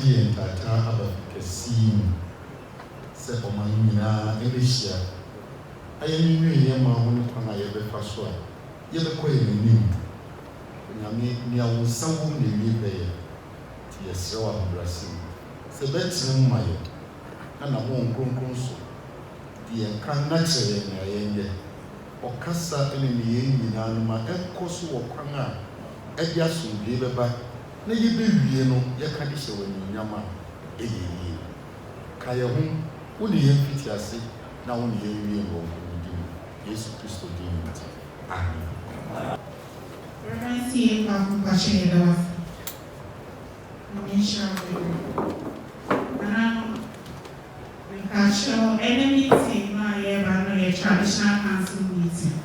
die ntata aba kɛseɛ mu sɛ ɔman nyinaa ɛbɛhyia ayɛ ne nwie ma ho ne kwan a yɛbɛfa so a yɛbɛkɔ yɛn anim onyame nea wo nsa wɔ mu na ewie bɛyɛ nti yɛsrɛ wɔ ahobrɛase mu sɛ bɛtena mu ma yɛ ɛna mo nkronkron so deɛ nka na kyerɛ yɛn nea yɛnyɛ ɔkasa ne ne yɛn nyinaa no ma ɛkɔ so wɔ kwan a ɛde asomdwee bɛba na yɛbɛwie no yɛka de hyɛ wɔ anuonyam a ɛyɛ yie ka yɛ ho wo ne yɛn fiti ase na wo ne yɛn wie wɔ nkɔmɔdi mu Yesu Kristo din mu nti amen. Reverend C. Papache Edoas. Show any meeting now here by no traditional council meeting.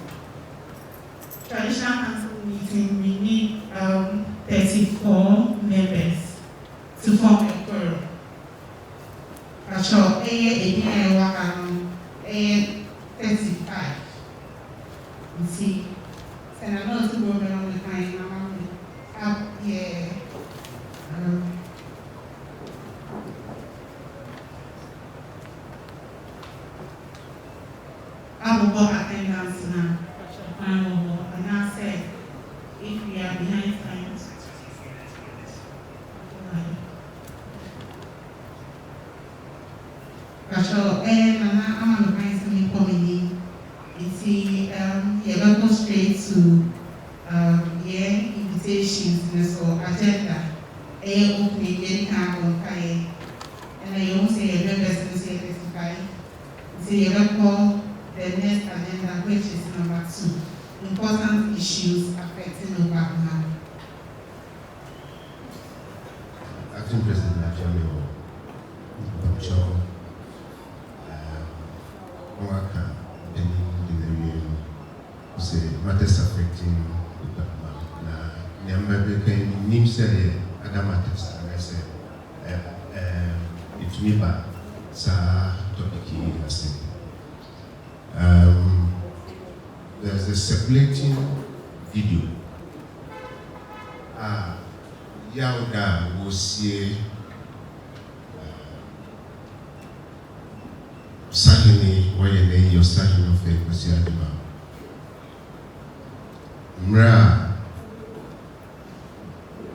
Traditional council meeting we need 34 members to form a quorum. Show a 35. You see, and I know to go around the time up here. I will go attendance now. And I said, if we are behind times, so I'm on the point of me coming in. You see, you're going to go straight to invitations, so agenda. Opening any kind of fire. And I won't say a member say testify. See, you're going to call the next agenda, which is number 2, important issues affecting Obama. Acting President Najami Bamcho, Waka, Benny Dilerian, who say matters affecting Obama. Now, Nyamba became Nimseri Adamatis, and I said, it's me back, Sa Topiki, I said. There's a circulating video. Yauda was here. Sahini, why your name, your Sahini of a Kosiadima. Mra,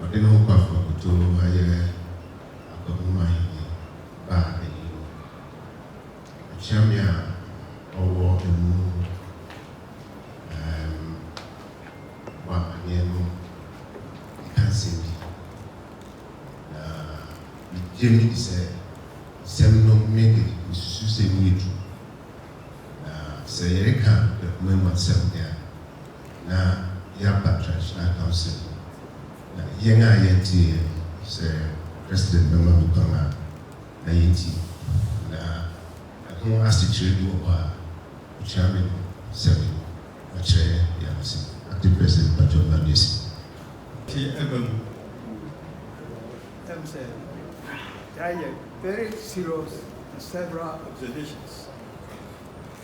I didn't hope for to hire a Kabuma, but Chamia or Jimmy said, Seminole make it, Susan Yitu. Say, Erika, the women seven there. Now, Yapa Traditional Council. Now, Yanga Yeti, say, President Mama Mukama, Nayeti. Now, I don't ask the children or Chairman 7, a chair, Yamasi, active President Patrick Nandisi. I have very serious and several observations.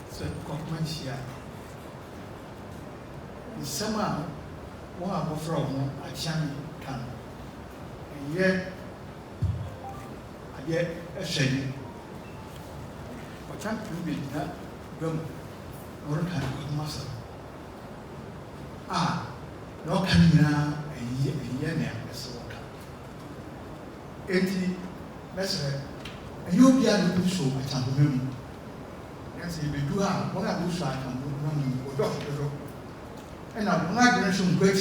So, Kokmansia. In summer, one of from a Chami can. And yet a shady. But champion will not go or can of muscle. No can now a year now, so. 80 Messer, and you'll be able to show a tambour. Yes, if you do have one of those like or doctor. And I'm not going to show great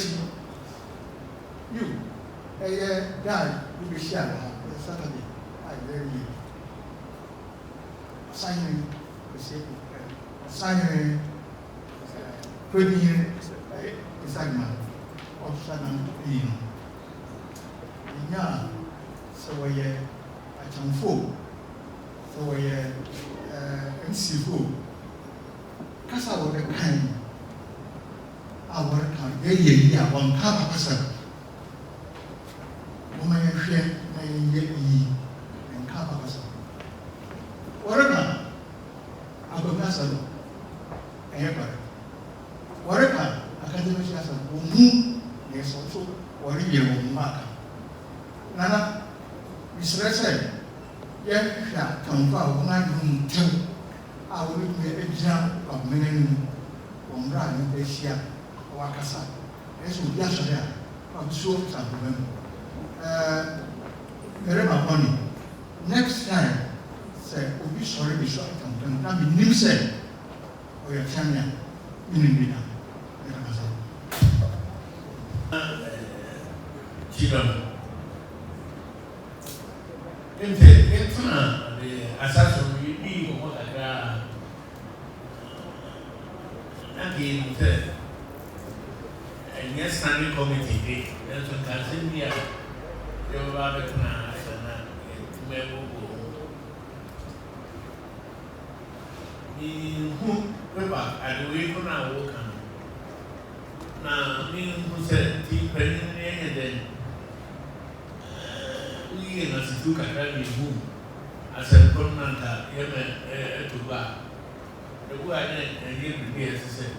you. A year died, you'll be shared on Saturday. I very you. Signing, signing, putting in a segment of Shannon Bean. Yeah, so I Chamfo, so MCFO. Kasa wo the kind. Our kind, ye one half person. Woman share and half person. Whatever, Abogasa, ever. Whatever, academic yes, also, or you mark. Nana. Mr. said, yeah, come out when I do tell. I will be a jump of men from running this year, Wakasa. As we just there, I'm sure some remember money. Next time, say, we'll be sorry, be sorry, come. Now, be new said, or your family, in Children. It's the assassin will be what I got. Again, and yes, standing committee, that's what I said here. You are the class and where we go. I do it now. Now, me who said, keep penning and then we and us took a very boom as a permanent to bar. The word and here to be as I said,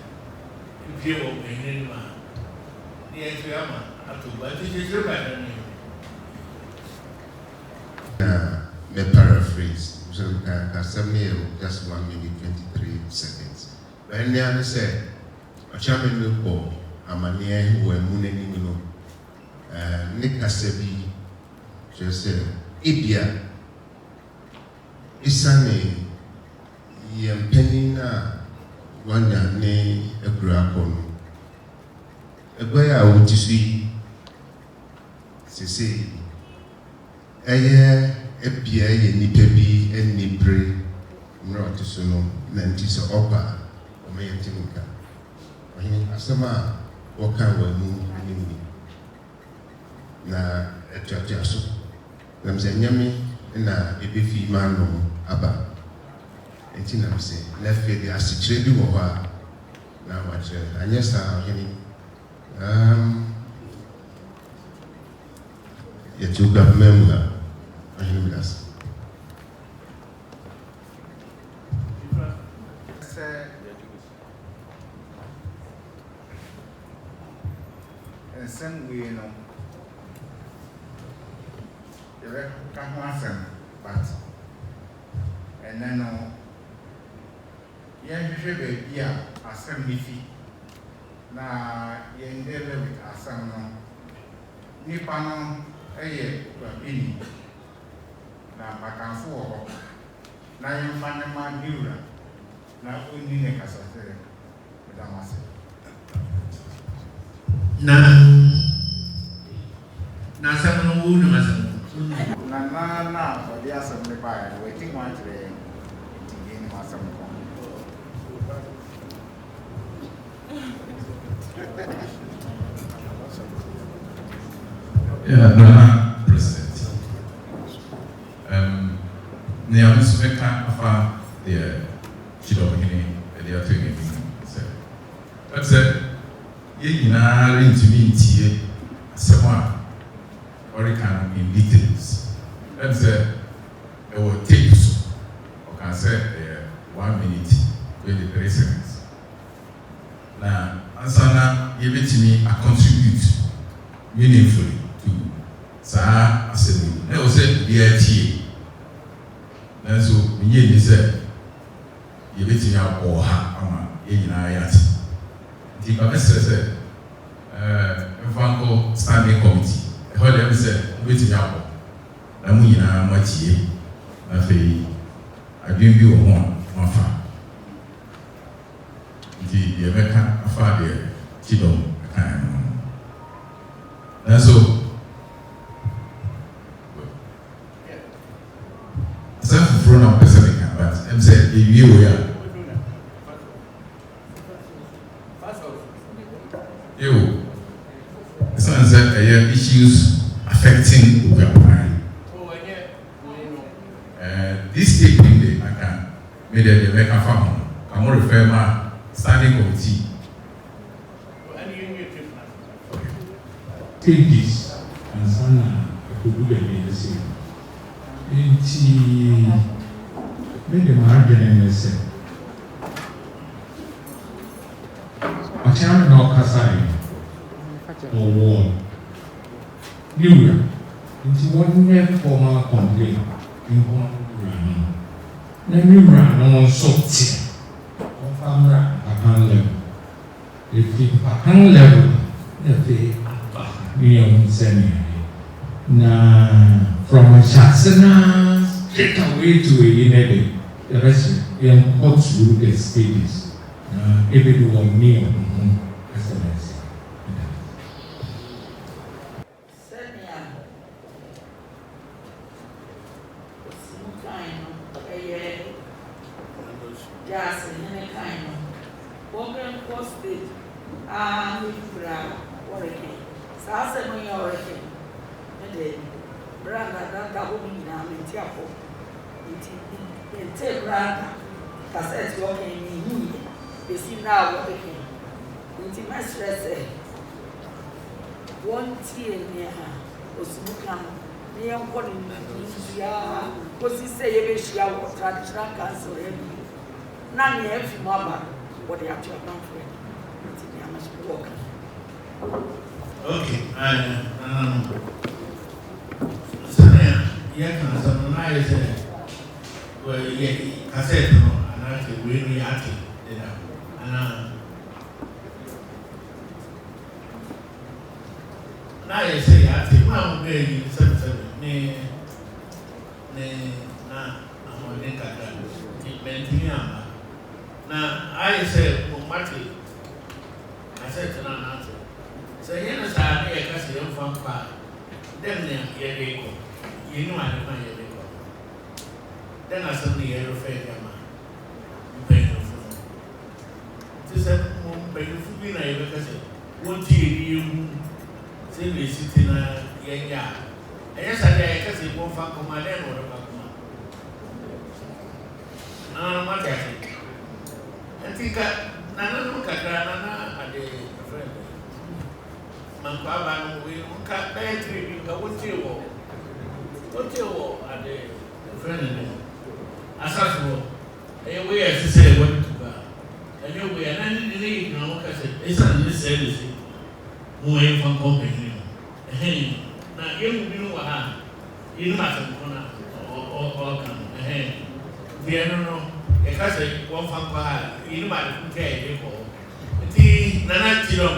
if you will be in man, the Yama, up to what is your bad name? May paraphrase, so just 1 minute 23 seconds. When the other said, a chairman will Amania who were mooning, you know, Nick Casabi just said, Ibia Isani Yampenina Wanya ne a grapon. A boy I would see, say, a beer, nipebi, and nipre, not to sono, nantis or opa, or may tinka. Asama. Waka wa mu animi na atwaso na mzanyame na ebefi mano aba enti na mse na fe de asikyire bi wo ha na wakyere anyesa hini yetuga memla ahini bilas some way, you know, the come but and then, you should be here as some meaty. Now, you endeavor with us some Nippon, a year, Bini. Now, I can fall. Now, you find a man, Dura. Now, only make us a third, Madame Massey. Na sama wu na masam. Na for the assembly by waiting one today. Tingin masam ko. Yeah, no, President. Now, Mr. Becca, afa the Chidomini, the other thing. That's it. You know, into me, someone or in details. That's it will take so. Or can say 1 minute with the seconds. Now, Ansana, give it to me, I contribute meaningfully to Sa Assembly. They will say, DRTA. And so, we say, give it to me, or ha, in Ayat. The Commissioner said, Franco Standing Committee. I heard them say, wait to Yabo. Namuna, Mati, Nafe, I didn't be one farm. The American affair there, Chidom, and so, some from our Pacific, but I'm saying, if you are. Issues affecting Uganda. This statement, I can make the American family. I'm going to refer my standing committee. Take this and Sana could do the same. Made the margin and say, a chairman or Kasai or war. New nti wɔnyɛ formal complaint nkɔ mmra no na ne mmra no nso te wɔfa mmra papan level ɛfiri papan level na afei aba ne yɛhu sɛnea na from ahyɛase na straight away to eyi ne de yɛbɛhyɛ yɛnkɔ through the stages na ɛbɛdi wɔn ne yɛn ho ɛsɛnɛsɛ traditional council na near if you mama what they have to account for it. I must work. Okay, so yeah, some nice well, yeah, I said no, and I said really active, you know, and now I say active, I'm very sensitive, now I said, well, Marty, I said to Nana, so yes, I may have a young fan part. Then they go. You know, I don't know yet. Then I suddenly hear a fair man. You pay no food. This is pay the food in a because what you say they sit in a yard. And yes, I guess it won't find my name or a what I think. I think Nana look at Nana at the friend. Mankaba, we can't pay 3 because what's your at the friend? As usual, we have to say what to go. And you we are not in the because it's unnecessary. More from company. Now, you know what you must or come. The no, a cousin, one from Pahal, you might care before. The Nana Chilom.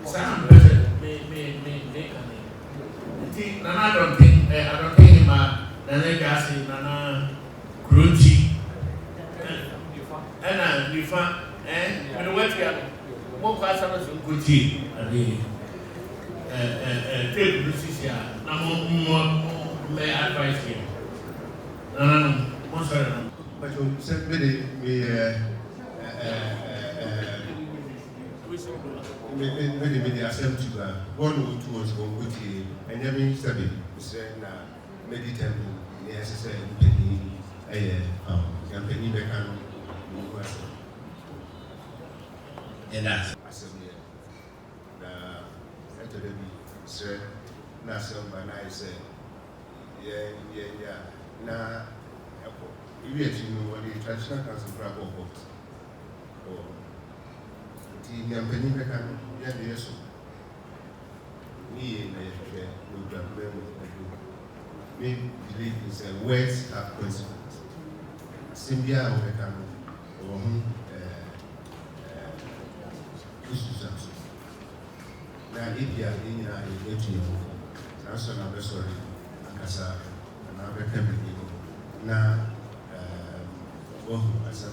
Some person may Nana, I don't think him, Nana Gassi, Nana Grucci, and we found, and what we are more customers in Gucci, and take Lucia, no may advise him. No, most of them. But you said me the assembly to one or two was going to be and having studied, saying, meditate, necessary, penny, a penny mechanic, and that's assembly. The sir, Nassau, and I said, yeah, now, you know what the traditional council grab or the penny mechanic, yes, me believe is words have consequences. Symbia or mechanic or now, if you are in a ATM, that's another story. As another company, now, as a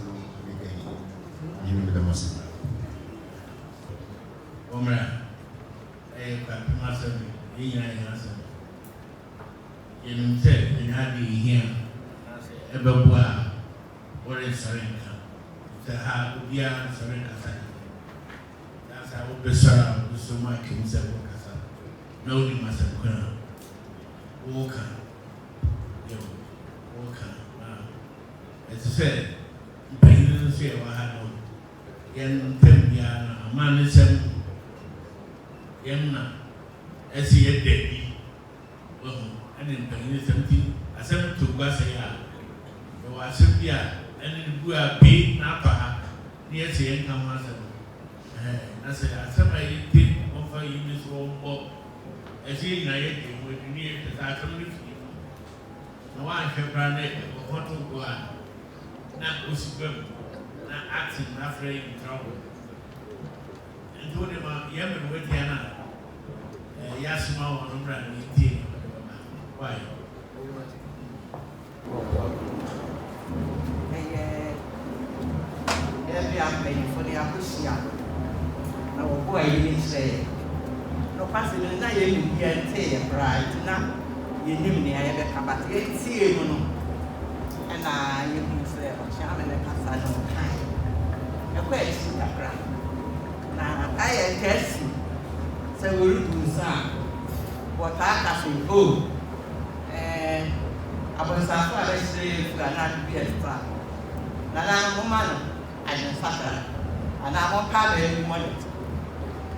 you know the most. Omra, a master, in said, and I be here, a babois, or in Sarenka, the heart of Yan Sarenka. I will be sorry with so much himself. No, you must have gone. Walker, you Walker. As I said, you didn't say what I know. Yan Tempiana, a man is Yamna, as he had baby. Well, and in Penny 17, I sent to Gassaya. There was Cynthia, and we are paid Napa near Saint Thomas. na sɛ asɛm a yɛdi wɔmfa yi ne so wɔmbɔ ɛsɛ yɛ nyinaa yɛdi mu adi ne yɛhwɛ sɛ asɛm no firi mu na woanhwɛ koraa na ɛkɔkɔto go a na ɔsi ba mu na ate na afrɛ yi ntra hɔ nti wode ma yɛmɛ no wadia no a yɛasoma wɔ no mmra ne yɛtie why every aspect for the appreciation. Now, boy, you say, no passing, and I am here and say, right now, you knew me, I ever but you see, you know, and I you say, Sham and a Cassano kind. A question, now, I test you, so we'll do some. What I have to go, and I was after I say, not be a star. Now, I'm a woman. And and I'm on part every morning.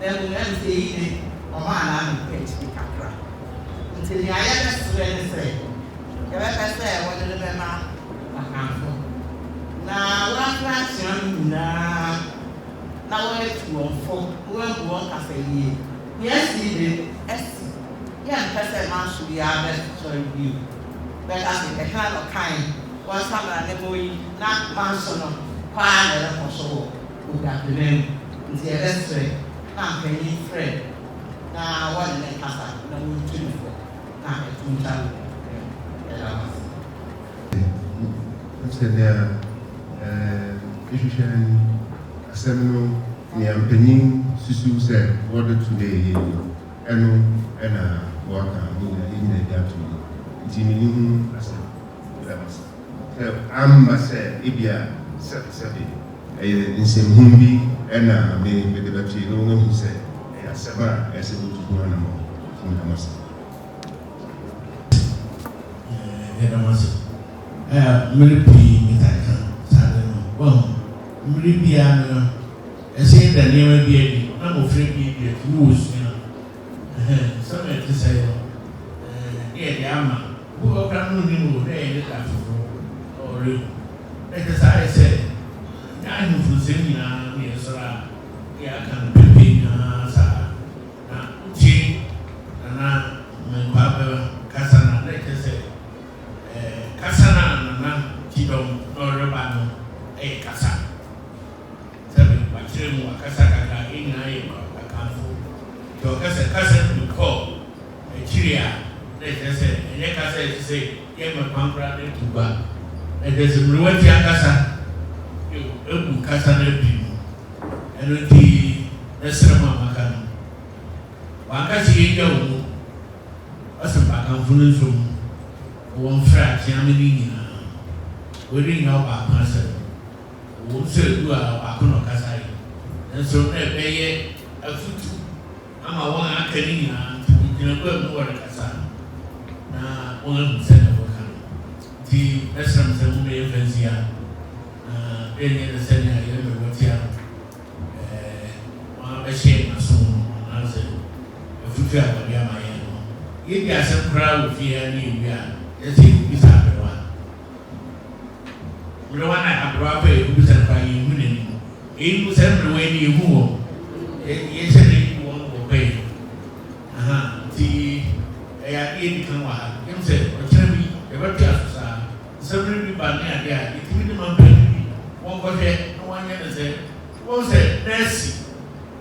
Then we never see a man and page speak up. Until the IRS say, you ever say, what did the man handful? Now, one fraction now we're 2 or 4, who won't have a year. Yes, he did. Young person man should be our best to you. But I think a kind of kind was someone never not mansion. Father of so who got the name is the restaurant. Now, can you friend? Now, what in the casa? No, we do for now. It's there. Christian Seminole, the Ampany, Susu said, what today, and Waka, in the Gatu, Jimmy, as I'm say, Ibia. Sabi nsɛmhum bi ɛna mede bɛtwe no wohu sɛ ɛyɛ asɛm a ɛsɛ wotuhu anamɔ fondamase yɛdamase mmere pii metaka sade no wahu mmere biaa no ɛsɛ da nneɛma bi adi na mmɔfra bi adi ati ne wɔsua no sɛm ɛte sɛ ne yɛde ama wokɔkra no nim o na yɛde da foforɔ ɔrehu ɛte saa yɛ sɛ ahemfosɛm nyinaa ne yɛsɔrɔ a yɛaka no pepe nyinaa saa na wotie nana menkwa bɛkasa na na ɛkyɛ sɛ kasa no a nana kyidɔm na ɔreba no ɛyɛ kasa sɛbe wakyerɛ mu wakasa kakra ɛnyinaa yɛ akamfo nti ɔkasɛ kasa no kɔ akyiri a na ɛkyɛ sɛ ɛnyɛ kasa ɛte sɛ yɛma kwankora ne tuba ɛdɛ sɛ mmerewati akasa ebu kasa na bi mu ɛno nti ɛsrɛ mu amaka no wankasa yɛgya wo mu ɔsɛ bakamfo no nso mu wɔn mfrɛ akyeame no nyinaa wɔde nya wo baako asɛ wɔn nso adu a baako na ɔkasa yi nso na ɛbɛyɛ afutu ama wɔn a aka no nyinaa nti gyina baa mu wɔde kasa na wɔn ahu sɛ na wɔka no nti ɛsrɛ m sɛ mo bɛyɛ fansia ɛnyɛ ne sɛnea yɛmɛ wɔtia no wɔabɛhyɛ n'aso no anaasɛ afutu a wɔde ama yɛn no yɛdi asɛm koraa wɔ fie ha ne yɛwie a yɛsɛ yɛbisa aberewa mmerewa na aberewa pɛ yɛbisa no koraa yɛnhu n'anim ɛyimu sɛ mmerewa yi ne yɛhu wɔ yɛhyɛ n'anim wɔn wɔ pɛi nti ɛyɛ adeɛ yɛdi kan wɔ ha yɛm sɛ ɔkyerɛ bi yɛbɛto aso saa nsɛmmerɛ bi ba ne adeɛ a yɛtumi de ma mpɛni bi wɔn kɔhwɛ na wɔanyɛ ne sɛ wɔn sɛ nɛɛsi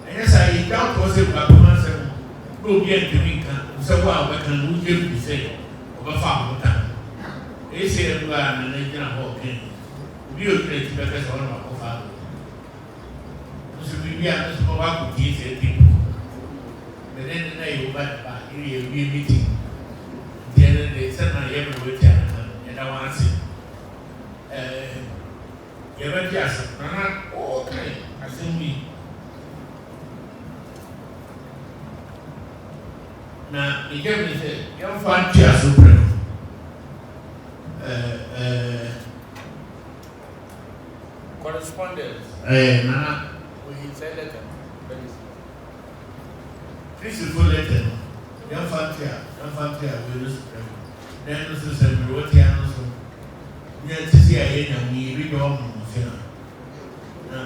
ɛnyɛ saa yɛgya wotɔ sɛ bapoma nsɛm na obi antumi nka sɛ wo a wobɛka no wogye bi sɛ wɔbɛfa ahota ɛyɛsɛ ɛdu a nana gyina hɔ ɔkan obi a ɔgyina akyi bɛka sɛ ɔne wakɔfa nso biribi a nso ma wakɔtie sɛ adi mene ne na yɛ woba ba ɛne yɛwie meeting nti ɛne de sɛna yɛmɛ wɔati anaka yɛda wɔn ase yɛbɛgye asɛm nana ɔɔkae asɛm bi na megya me sɛ yɛmfa nte aso berɛ no correspondence nana oyi sɛ letter Christopher letter no yɛmfa nte a wɔyɛ so berɛ no na ɛno so sɛ mmerɛ wɔtia no so nyɛ te sɛ a yɛnya meyɛbi dɛ ɔmo na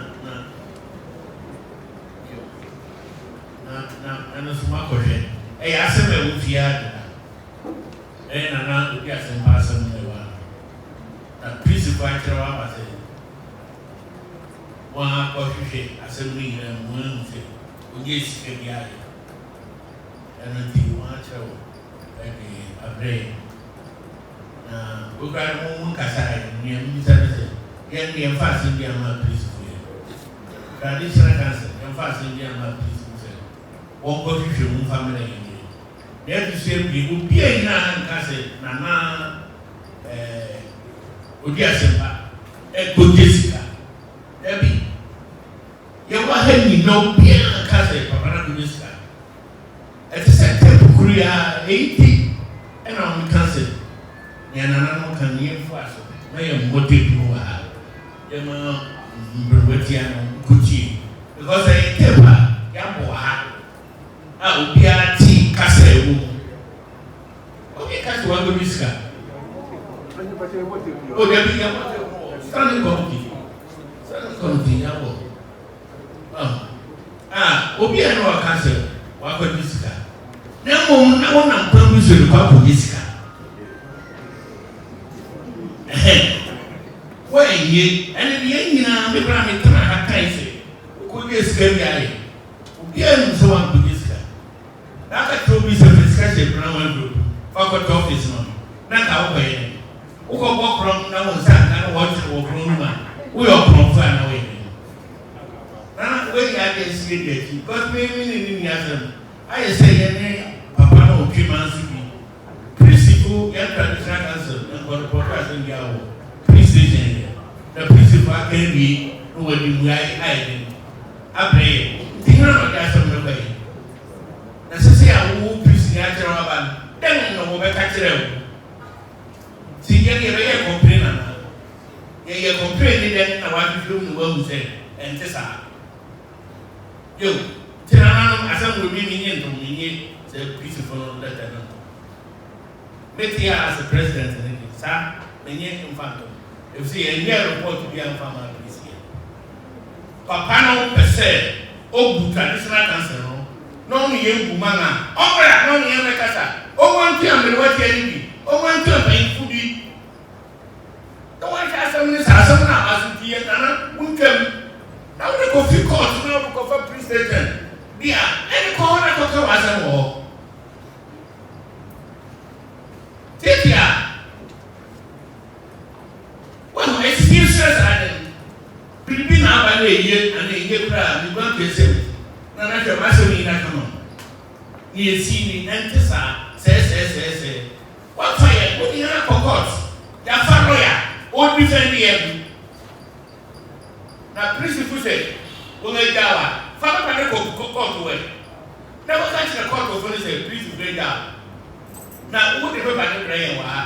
no so makɔhwɛ ɛyɛ asɛm a ɛwɔ fie adeda ɛyɛ nana obi asɛm pa asɛm no ɛwɔ na principal akyerɛ wɔ aba sɛ wɔn akɔhwehwɛ asɛm no nyinaa mu wɔn ahu sɛ onye sika bi ayɛ ɛno nti wɔn akyerɛ wɔ ɛde abrɛ na wokura no mu nkasa ayɛ nea mbisa no sɛ yɛmfa asɛm bi ama principal yɛ traditional council yɛmfa asɛm bi ama principal sɛ wɔnkɔhwehwɛ mu mfa mmerɛ yɛ nyɛ na ɛto so abie obi a nyinaa nka sɛ nana odi asɛmpa ɛkɔgye sika dabi yɛwɔ ha nyina obiara nka sɛ papa no kɔgye sika ɛte sɛ tɛp kuru a ɛyiti ɛna wɔmeka sɛ nea nana no ka ne yɛmfoa so na yɛ mmɔde duro wɔ ha yɛma mberɛwatia no kɔgyie because ɛyɛ tɛp a yɛabɔ wɔ ha a obiara te kasa ɛwɔ mu obi ka sɛ wɔakɔgye sika o dabi yɛbɔ standing committee yɛbɔ obi a na wɔka sɛ wɔakɔgye sika na mmom na wɔnam kwan bi so de kɔ akɔgye sika wɔanyie ɛne ne yɛn nyinaa mebra metena ha kae sɛ wokɔgye sika bi ayɛ obiara nim sɛ wɔankɔgye sika na aka kyerɛ obi sɛ fɛ sika hyɛ brana waduro fa kɔtɔ office no na ka wokɔyɛ wokɔbɔ korɔm na wo nsa nka na wɔkyerɛ wɔ korɔm no mu a woyɛ ɔkorɔmfo a na woyɛ na woyɛ ade asie de akyi because me ne ni asɛm ayɛ sɛ yɛne papa na ɔtwe ma nso bi principal yɛn traditional council nkɔdepɔtɔ asɛm bi awɔ police station yɛ na principal aka awie na wɔde mu ayɛ den abrɛ yɛ nti hena na ɔde asɛm no bɛyɛ na sɛ sɛ a wowo police ne akyerɛ waba no dɛn na wɔbɛka kyerɛ wo si yɛyɛ complain na yɛyɛ complain ni dɛn na wadwedwe mu wahu sɛ ɛnte saa yo tenananom asɛm wɔ bi menye ntom menye sɛ peaceful no lɛtɛ no mɛte a as a president ne de saa menye mfa ntom ɛfisɛ yɛnyɛ report bi amfa ma polisiɛ papa no pɛ sɛ ɔbu traditional council no na ɔno yɛmbu ma no a ɔbrɛ na ɔno yɛmɛkasa ɔwantu ammerewatia no bi ɔwantu ampanyimfo bi na wɔnhwɛ asɛm ne saa asɛm no a asomti yɛ nana wontwam na wode kɔfi court na wode kɔfa police station bi a ɛne kɔ hɔ na kɔka wɔ asɛm wɔ hɔ tete a wɔn ɛsisi srɛ saa de biribi na aba na ɛyie ana ɛyie koraa miguan kɛsɛm na na hwɛ masɛm yi na kama ne yɛsi ni ɛnte saa sɛɛsɛɛsɛɛsɛɛ wɔfa yɛ wode yɛn akɔ court yɛafa lɔya ɔdi fɛn ni yɛ bi na principal sɛ wɔn agya wa fa papa ne kɔ court wɛ na wɔka kyerɛ court wɔ fɛn sɛ principal agya na wɔde papa ne brɛ yɛn wɔ ha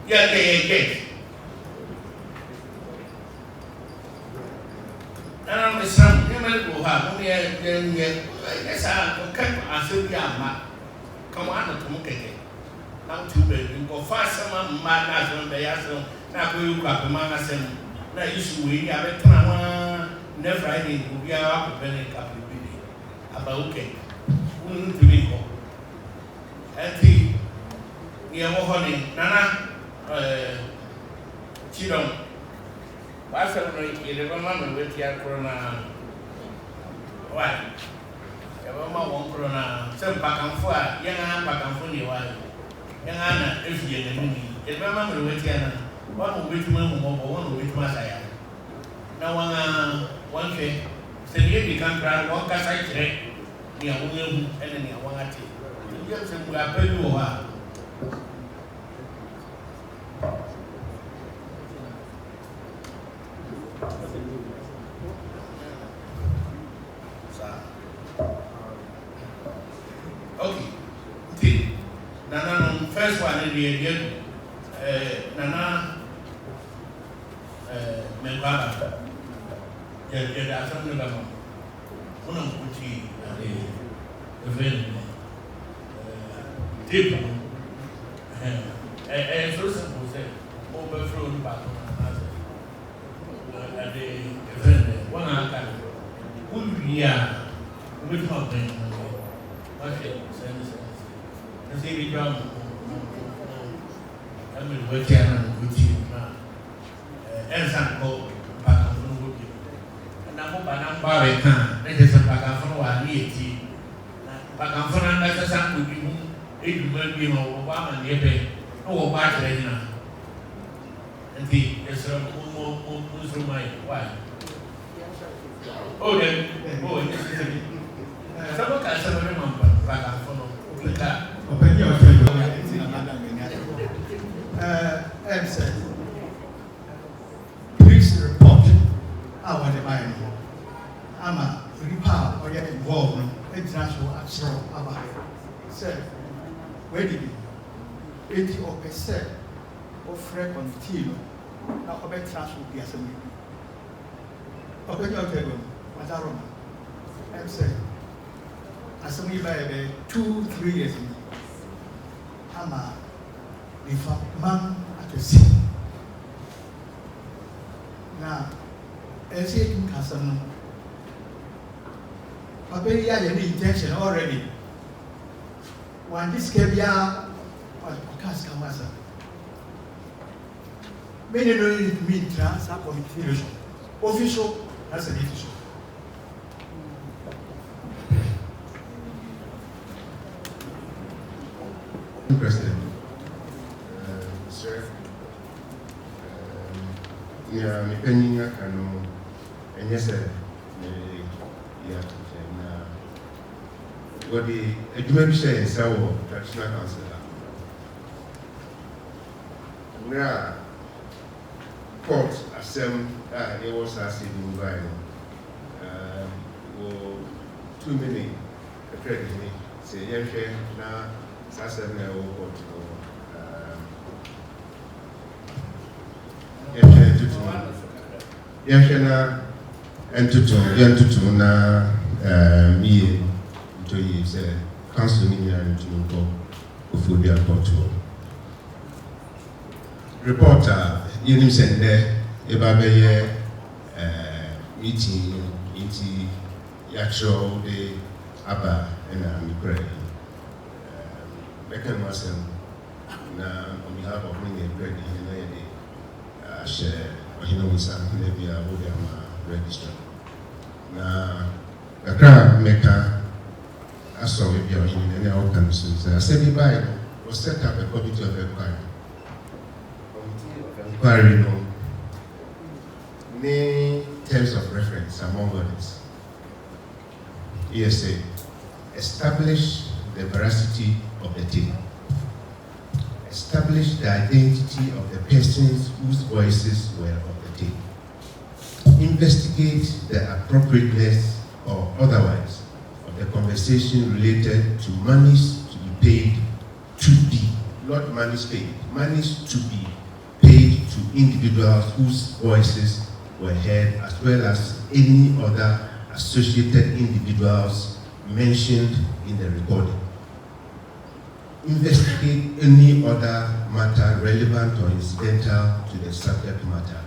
yɛ get na me sam ne ma ne wɔ ha mo yɛ saa ɔka asɛm bi ama kama ana tom kɛkɛ na wotu baabi nkɔfa asɛm amma na asɛm bɛyɛ asɛm na akɔyɛ kɔ apema asɛm na yesu wei ni abɛtena ho ne friday obiara akɔpɛ ne kapɛ bi de aba wokɛ wontumi nkɔ ɛnti neɛ wɔ hɔ ne nana kyidɔm wasɛm no yɛde bɛma me watia korɔ na wa yɛbɛma wɔn korɔ na sɛ mpakamfo a yɛn a mpakamfo ne wa yɛn a na efi yɛn anim yi yɛde bɛma me watia na wɔn a wɔbɛtumi ahu mɔbɔ wɔn a wɔbɛtumi asaya na wɔn a wɔnhwɛ sɛ deɛ di kan kora wɔn kasa kyerɛ nea wɔn ahu ɛne nea wɔn ate ebi sɛ mu apɛ bi wɔ hɔ a okay nti nana no first one ne deɛ nana Membara, yɛde asɛm no bɛma wona mkɔti event tape no ɛyɛ so simple sɛ wobɛfrɛ wo no baako anaasɛ ɛde event wona aka no wowie a wobɛtumi abɛn Okay, let's say we drum. I mean, we're carrying good team. And some go back on the wood. And I'm up by a can. Let us back on one year. Back on for another son would be it will be no one and your pay. Oh, back right now. And the yes, my wife. Oh, then, oh, this is a someone can say, remember, back and forth. That. Please report our divine. I'm a report or get involved in international action about it. Said, where did you? 80% of record team. Now, about transfer be as a meeting. Open your table, what's our room? I'm saying, as a me by 2-3 years in I'm a man at the sea. Now, as it has some very intention already. When this came here, or cast a master. Many don't need me trans up on official as an official. President, sir, yeah, me penny I can and yes, sir, yeah, what the education is our traditional council. Now, court assembly, it was as if we were 2 minutes, credit me, say, yes, now. That's a matter of and na me to use council in to court. Reporter, you send there a meeting into actual day Abba and I'm great. Beckham was on behalf of many great in share or he knows maybe a register. Now, the crowd maker, I saw if you're in any organizations. I said, the Bible was set up a committee of inquiry. Inquiry on many terms of reference among others. ESA establish the veracity of the tape, establish the identity of the persons whose voices were on the tape, investigate the appropriateness or otherwise of the conversation related to monies to be paid to be, not monies paid, monies to be paid to individuals whose voices were heard, as well as any other associated individuals mentioned in the recording. Investigate any other matter relevant or incidental to the subject matter.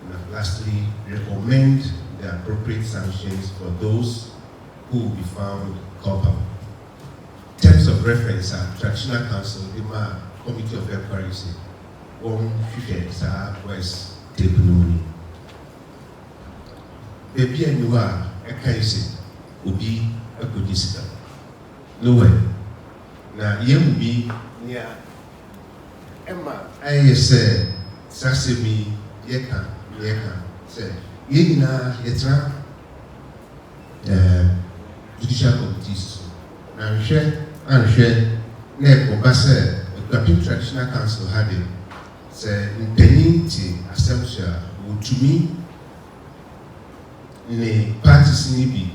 And lastly, recommend the appropriate sanctions for those who will be found culpable. Terms of reference are traditional council, the committee of inquiry, one future West table money. Baby and you are a case, will be a good visitor. No way. Now, you will be near Emma. I say, Sassimi, Yeka, say, Yena, Yetra, judicial committees. Now, I'm sure, Neko Basse, the traditional council had it, say, Penny, Assumption, to me, ne parties ni bi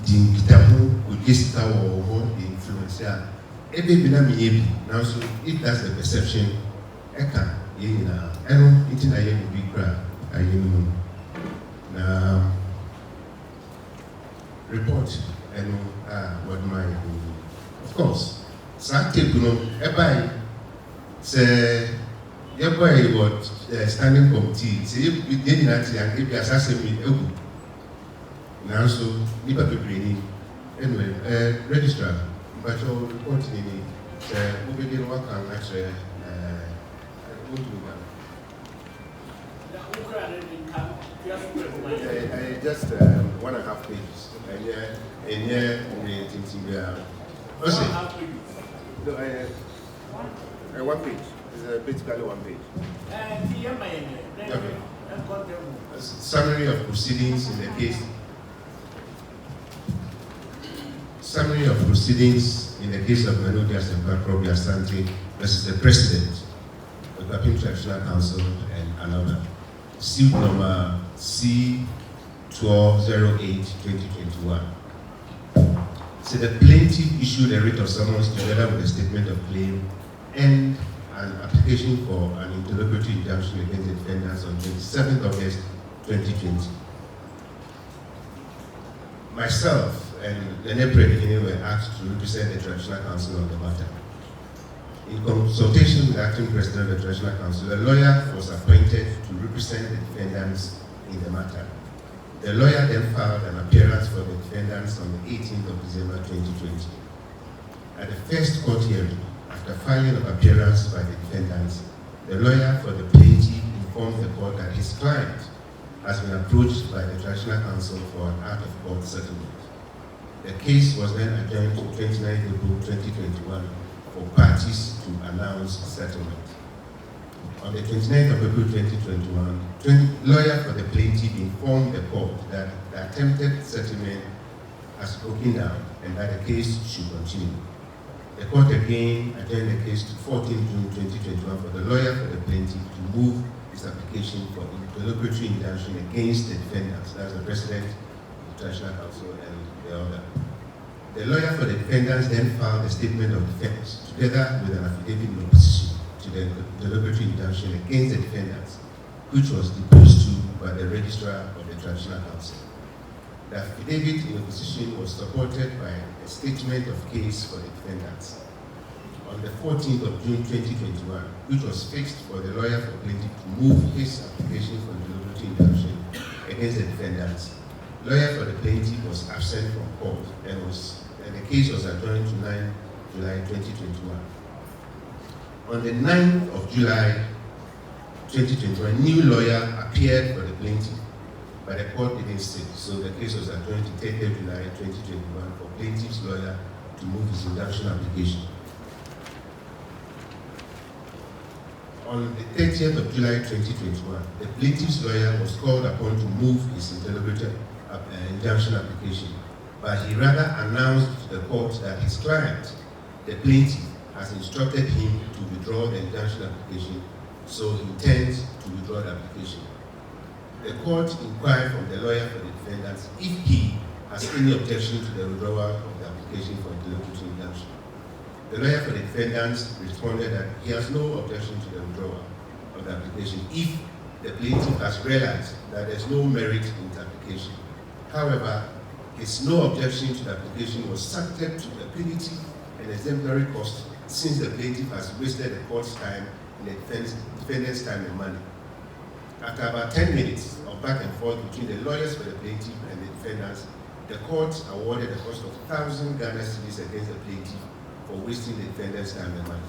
di nkitaho ogesita wo influence a ebe bi na me ye bi now so if that's the perception eka ye nyina eno nti na ye bi kra aye no na report eno what my of course sa tape no e bai say ye boy what standing committee say ye nyina ti an e bi asase mi egu. Now, so, nipa bebree Anyway, registrar, but your report in we begin work on actually I just 1.5 pages. And yeah, one page. It's basically 1 page. Okay. A summary of proceedings in the case. Summary of proceedings in the case of Melodious and Bakrobi Asante versus the President of the Papin Traditional Council and another. Suit number C-1208-2021. So the plaintiff issued a writ of summons together with a statement of claim and an application for an interlocutory injunction against the defendants on 27th August 2020. Myself and Lene Predikini were asked to represent the Traditional Council on the matter. In consultation with the acting president of the Traditional Council, a lawyer was appointed to represent the defendants in the matter. The lawyer then filed an appearance for the defendants on the 18th of December 2020. At the first court hearing, after filing of appearance by the defendants, the lawyer for the plaintiff informed the court that his client has been approached by the Traditional Council for an out-of-court settlement. The case was then adjourned to 29th April 2021 for parties to announce settlement. On the 29th of April 2021, lawyer for the plaintiff informed the court that the attempted settlement has broken down and that the case should continue. The court again adjourned the case to 14 June 2021 for the lawyer for the plaintiff to move his application for interlocutory injunction against the defendants, that's the president of the Traditional Council and the other. The lawyer for the defendants then filed a statement of defense together with an affidavit in opposition to the interlocutory injunction against the defendants, which was deposed to by the registrar of the Traditional Council. The affidavit in opposition was supported by a statement of case for the defendants. On the 14th of June 2021, which was fixed for the lawyer for plaintiff to move his application for interlocutory injunction against the defendants, lawyer for the plaintiff was absent from court and the case was adjourned to 9 July 2021. On the 9th of July 2021, a new lawyer appeared for the plaintiff, but the court didn't sit, so the case was adjourned to 30th July 2021 for plaintiff's lawyer to move his injunction application. On the 30th of July 2021, the plaintiff's lawyer was called upon to move his interlocutory injunction application, but he rather announced to the court that his client, the plaintiff, has instructed him to withdraw the injunction application, so he intends to withdraw the application. The court inquired from the lawyer for the defendants if he has any objection to the withdrawal of the application for interlocutory injunction. The lawyer for the defendants responded that he has no objection to the withdrawal of the application if the plaintiff has realized that there is no merit in the application. However, his no objection to the application was subject to the penalty and exemplary cost since the plaintiff has wasted the court's time and the defendant's time and money. After about 10 minutes of back and forth between the lawyers for the plaintiff and the defendants, the court awarded a cost of 1,000 Ghana cedis against the plaintiff for wasting the defendant's time and money.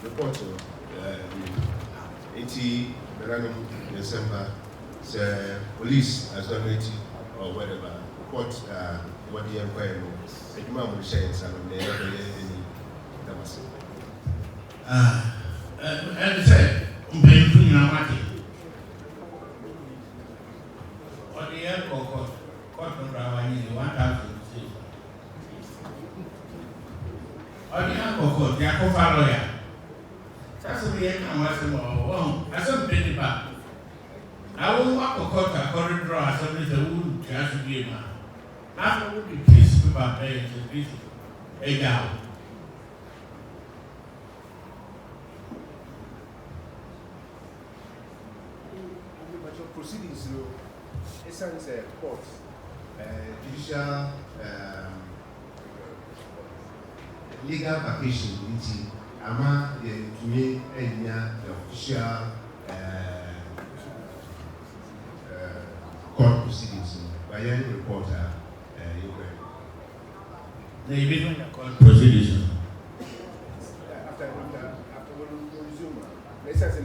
Report to Eti Beranum December, the police authority or whatever, court what the empire knows. And you might share in some of the and said, or the airport court number 1,000. Or the airport, the Akofa lawyer. That's the end of my I said, penny back. I won't walk a court, a corridor, as somebody that wouldn't just be a man. After would be peace about paying to this a down. Proceedings through essence court, judicial legal vacation into ama to me the official court proceedings by any reporter na yɛbɛhu na court proceedings no. After we resume, let's say the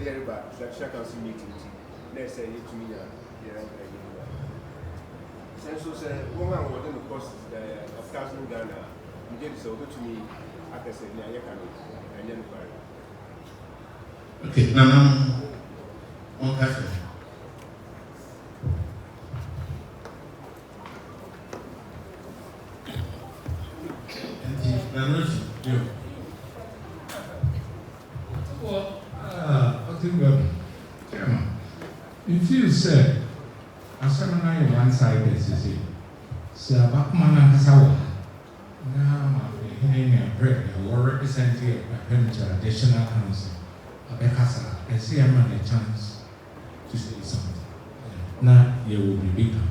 Judicial Council meeting. Let's say it to me, so say, woman within the cost of Council Ghana, you get this over to me at the same time, and then okay, no, on cafe. Well, I think Chairman, if you say, as I'm not one-sided, you see, so Bakman and Kasawa, now I'm representing a additional council. I see a man a chance to say something. Now you will be bigger.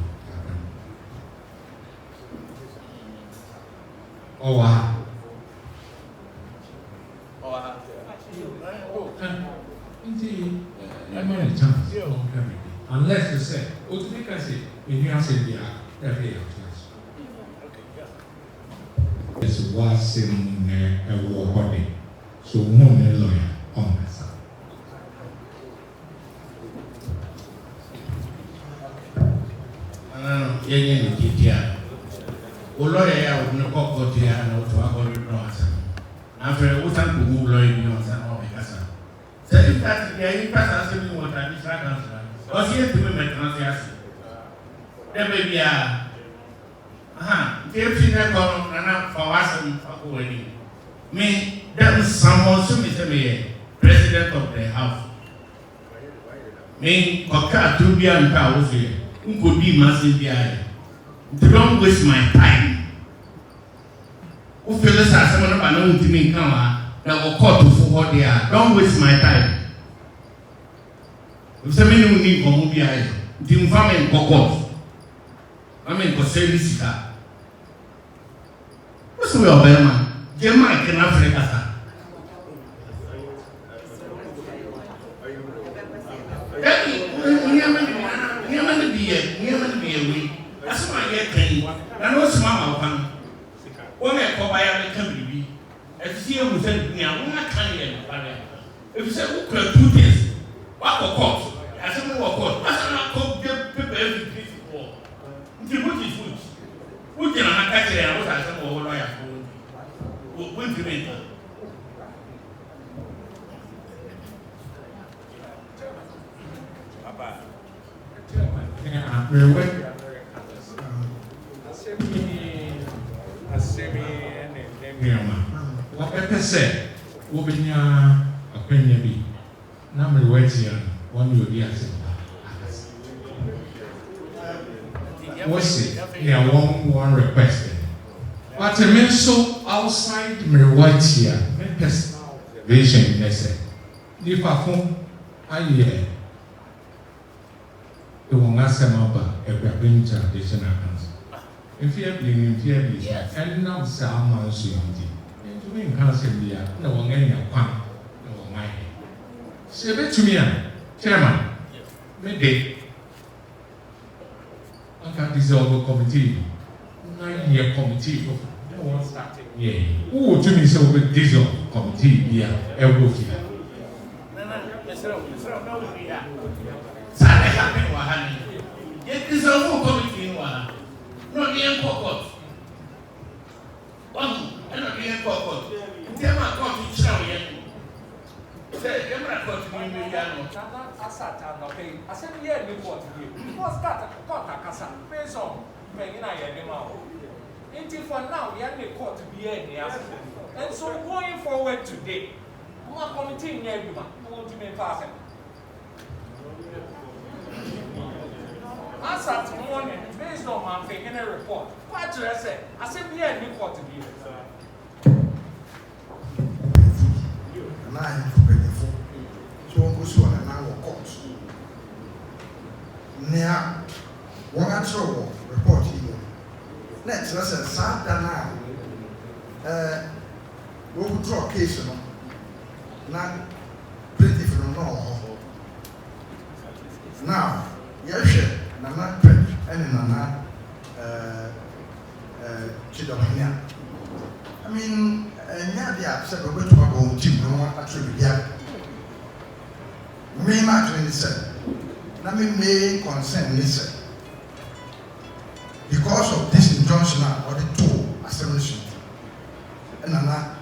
Oh, wow. Indeed, a man a chance. Unless you say, what do you say? When you say they are every chance. It's was in a war body. So, one lawyer on that side. Yenye ni kitia. Uloya ya unako kotia na utuwako lino wasa. Afre utangu uloya ni wasa na wamekasa. Sasa itati ya hii pasa asemi watadisha kansa. Wasiye tume metransiasi. Debe biya. Aha, kefti na kono nana fawasa mfako weni. Me, them someone so me president of the house. Me, koka tubia nka ofi. Unko di masibia. Don't waste my time. Who feels as someone about no to come that will call to for there. Don't waste my time. If somebody will need for movie, the family court. I mean, for service. What's the way of man? German can Africa. That's why I get paid. I know some of them. When I come by, I can be. If you will send me, I won't carry it. If you say, who could do this? What will court? I said, what court? I said, I'll call people every place for. The book is good. Who can I catch it? I was asking for a lawyer for. When do you mean? What say? Obinya akwenya bi. Na me weti an one you be asem. What's it? Yeah, one request. But I mean so outside me weti here. Me personal vision nese. If I phone aye the one asem aba ebrabin traditional council. If you have been and now Salman Sundi. In council, no one any account, no one mind. Say it to me, Chairman. Maybe I can dissolve a committee, 9-year committee. No one starting. Yeah. Who to me so with dissolve committee? Yeah, every year. Sare happen wahani. Yet dissolve committee wa. No near court. One. Not being court. Tell my court to show you. Say, you're not court to me, Yano. I sat down, okay. I said, yeah, we want to give. Because that court, I can't based on paying I had him out. Until for now, we have the court to be any. And so going forward today, my committee near you, want to be passing. I sat morning based on my taking a report. What did I say? I said, yeah, we court to give. And I am for benefit. So on goes on an hour court. Now, what I saw report here. Next, let's say, Saturday now. We will draw a case. Not pretty for no. Now, yes, Nana Prince and Nana Chidomania. mean, yeah, the upset of what we're going to know actually. Yeah, may actually listen. Let me may concern listen. Because of this injunction or the two assemblies and another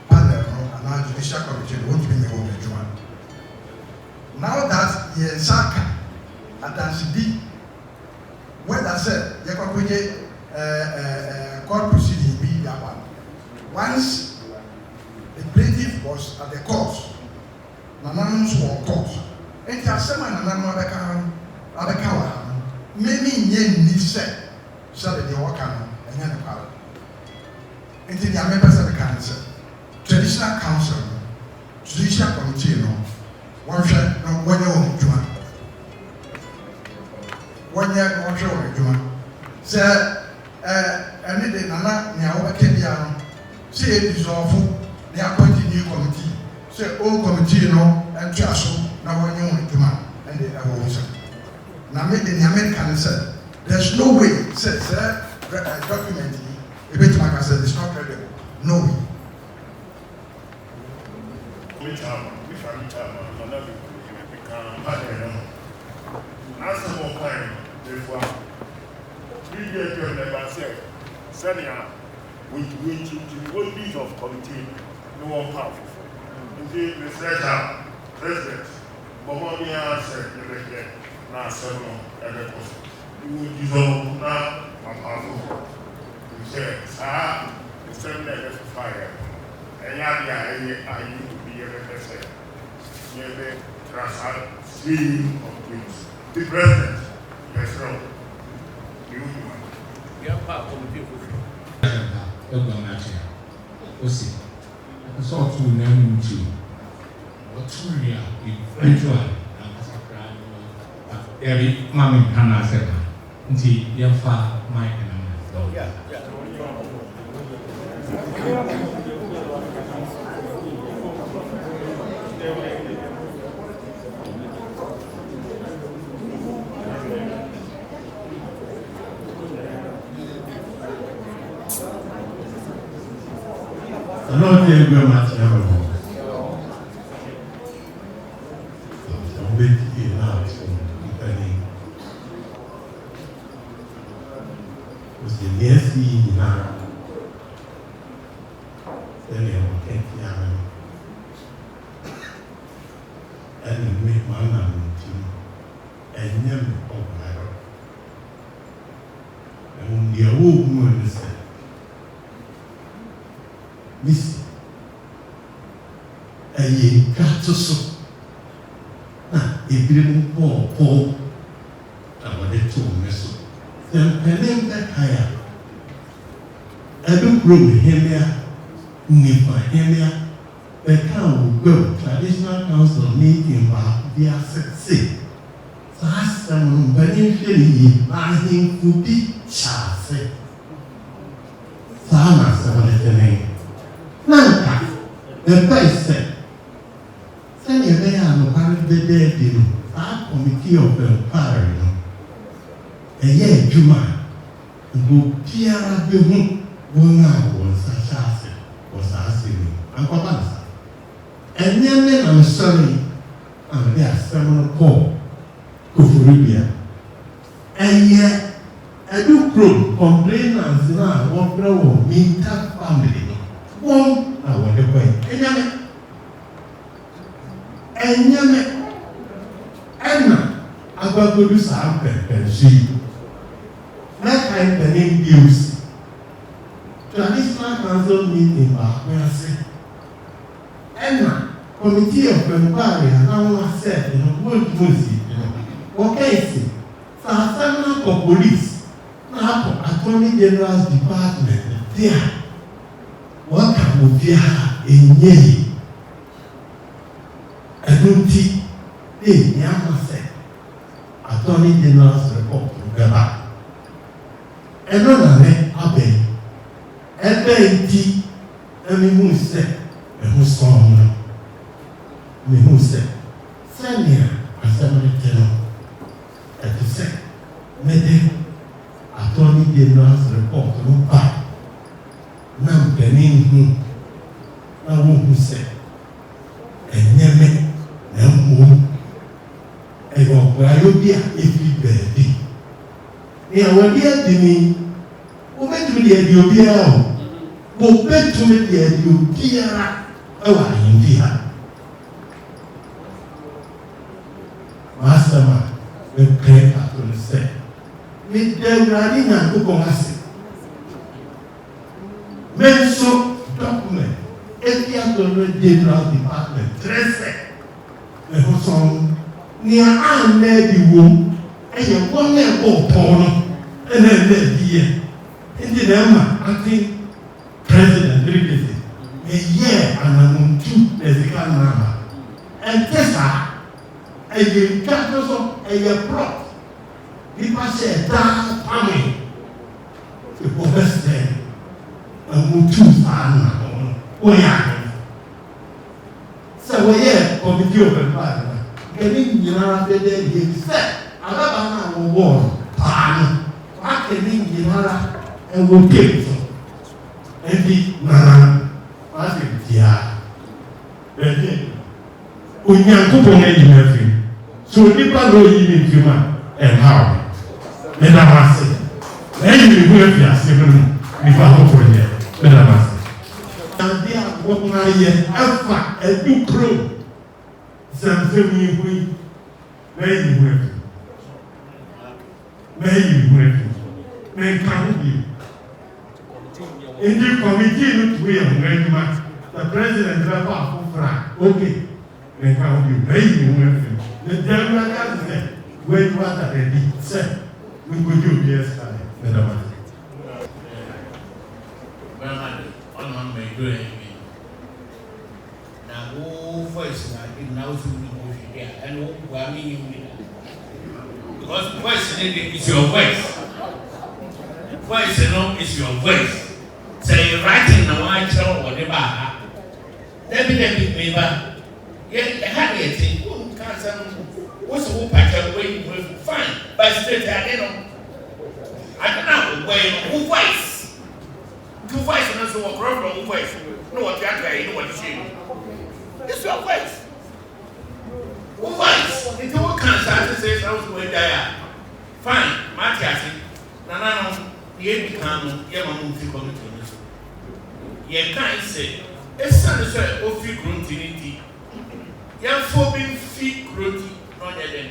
panel and our judicial committee won't be able to join. Now that the Saka at Dansidi, when I said you can put court proceeding be that one. Once the plaintiff was at the court, Nanans were court. And the assembly Nanano Abekawa, maybe yen need said, so that they walk on and then the power. And the members of the council, traditional council, judicial committee, one shot, no one year, one year, one year, sir, and then Nana, now, Kenya, say it is awful, they appointed new committee, say old committee, and trust, now one year, and they are also. Now, made the American said, there's no way, says, document, a bit like I said, it's not credible. No way. Of committee, no one powerful. Indeed, the Secretary, President, Bohemia said, now several other you will dissolve now and powerful. He said, the seminary for fire. And I need to be a representative. Near the Trasal stream of things. The President, yes, no. You have power committee for Osi, I saw two men too. What two real eventually, every mammy can answer until your father might and yeah. I don't think very much ever. I'm waiting here now for depending. Was the next year now? Then they were 10 years. And they make my name and never over. And when the old woman said, Miss, a cat so. If you didn't Paul, I want it to mess up. Then penning that higher. I don't room him here, Nipa him here. The town will go traditional council meeting by via 6. So I said, beneficially, I think to be Charles. So I'm not saying. Nanka, the place said, send your way on the part of the dead, our committee of inquiry. A year, Juma, who Pierre de Mona was a chassis, was asking me, Uncle Bansa. And then I'm sorry, and they are seminal call, Kufuribia. And yet, I do prove complainants now, what grow, mean tough family. One, I want to wait. And Anna, I got to do something and see. That kind of name use. Traditional council meeting, where I said, Anna, committee of inquiry, and I said, what music, what case? So I sent out police, now, Attorney General's department, there. What can we have in ye? I don't think they never said, Attorney General's report to go back. And on a abbey, and then tea, and who said, and who saw me who said, send here, a 70 at the second, Attorney General's report to go back. na mpanin ho na wohu sɛ ɛnyɛme na mmom ɛyɛ ɔbraeɛ bi a ɛfiri baabi nea wɔde adi ni wobɛtumi de adi obiara o wobɛtumi de adi obiara ɛwɔ ahemfi ha maasɛm a mepɛ ato no sɛ meda Awurade Nyankopɔn ase me nso document ebi atɔno general department trɛsɛ me ho sɔn nea anna di wom ɛyɛ wɔn a ɛbɔ pɔn no ɛna ɛna adi yɛ nti na ɛma ate president rekete ɛyɛ anamuntu na sika nnama ɛnte saa ɛyɛ ntwa to so ɛyɛ plot nipa hyɛ daa pame ɛbɔ bɛsɛ amutu saa na ɔno wɔyɛ ano sɛ wɔyɛ committee of empire na kɛne nyinara bɛdɛ yɛ sɛ adaba no a wɔwɔ paa no waka ne nyinara ɛwɔ game so ɛnti nana wase tia bɛdɛ Onyankopɔn ayi me afiri so nipa na oyi me mfiri ma ɛnhaw meda wase ɛyi me ho afiri ase no nipa foforɔ yɛ meda wase ade a wɔn ayɛ afa adu kuro sɛmsɛm yi ho yi n'ayi me ho afiri n'ayi me ho afiri n'nka ho bio nti committee no to yɛ ho adwuma the president bɛfa afoforɔ a okay n'nka ho bio n'ayi me ho afiri ne dɛm na ka sɛ wɔadwuma atadadi sɛ nkɔgye obi ɛsa meda wase because voice is your voice. Voice is your voice. Say writing na one child or whatever. Debbie member. Yet have it. What's the whole pattern way fine? But straight I don't know where who voice. Two voice and also a problem who voice. No what you are you know what you say. It's your voice. Who voice? If you want cancer say I was going there. Fine, Matthias. Nana ye become ye mamu fi committee no so. Ye kan say esan say o fi gruntinity. Ye fo bi fi grunti no nye den.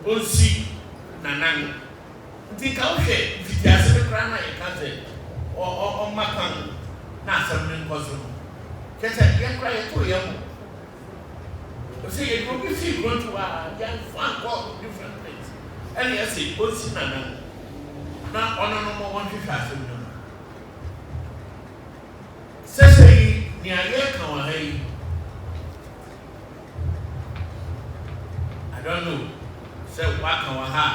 O si nanan. Nti ka o hwe fitiase be kra na ye ka say o makan na asem ne nkoso. Kete ye kra ye to ye mo. O say ye go bi fi grunti wa ye fan go different things. And yes, it was Nana. Now, on no more one fashion. Say, near Yakon, I don't know. Say, Wakawaha,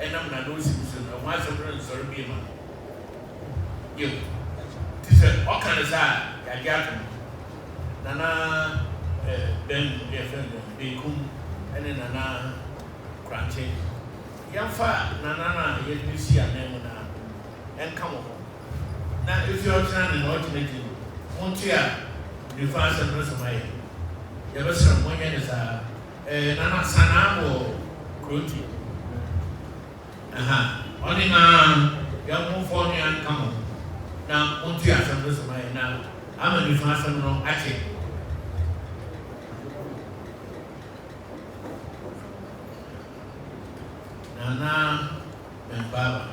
and I'm not losing soon. Once a friend, sorry, be man. You. Tis a all kind of sad, Yagatum. Nana, Ben, dear friend, Bekum, and then Nana, Cranche. Yamfa nana ye bisi anem na enka mo na if you are trying to ultimately montia the fans and rest of my ye be sere mo nya sa nana sana bo kroti aha oni na ya mo fo ni anka mo na montia some rest of my na ama the fans no ache Nana and Baba.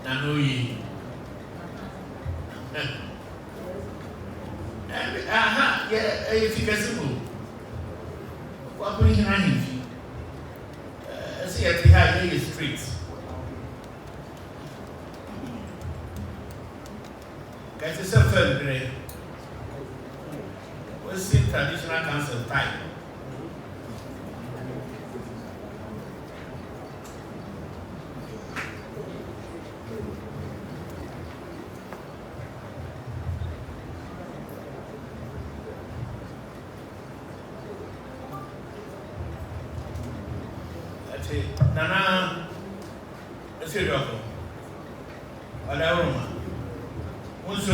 Nanoi. Aha, yeah, if you can see, what will you hang? See at the high streets. It's a self-help. What's the traditional council type? Nana, let's say, Doctor. Whatever. Once I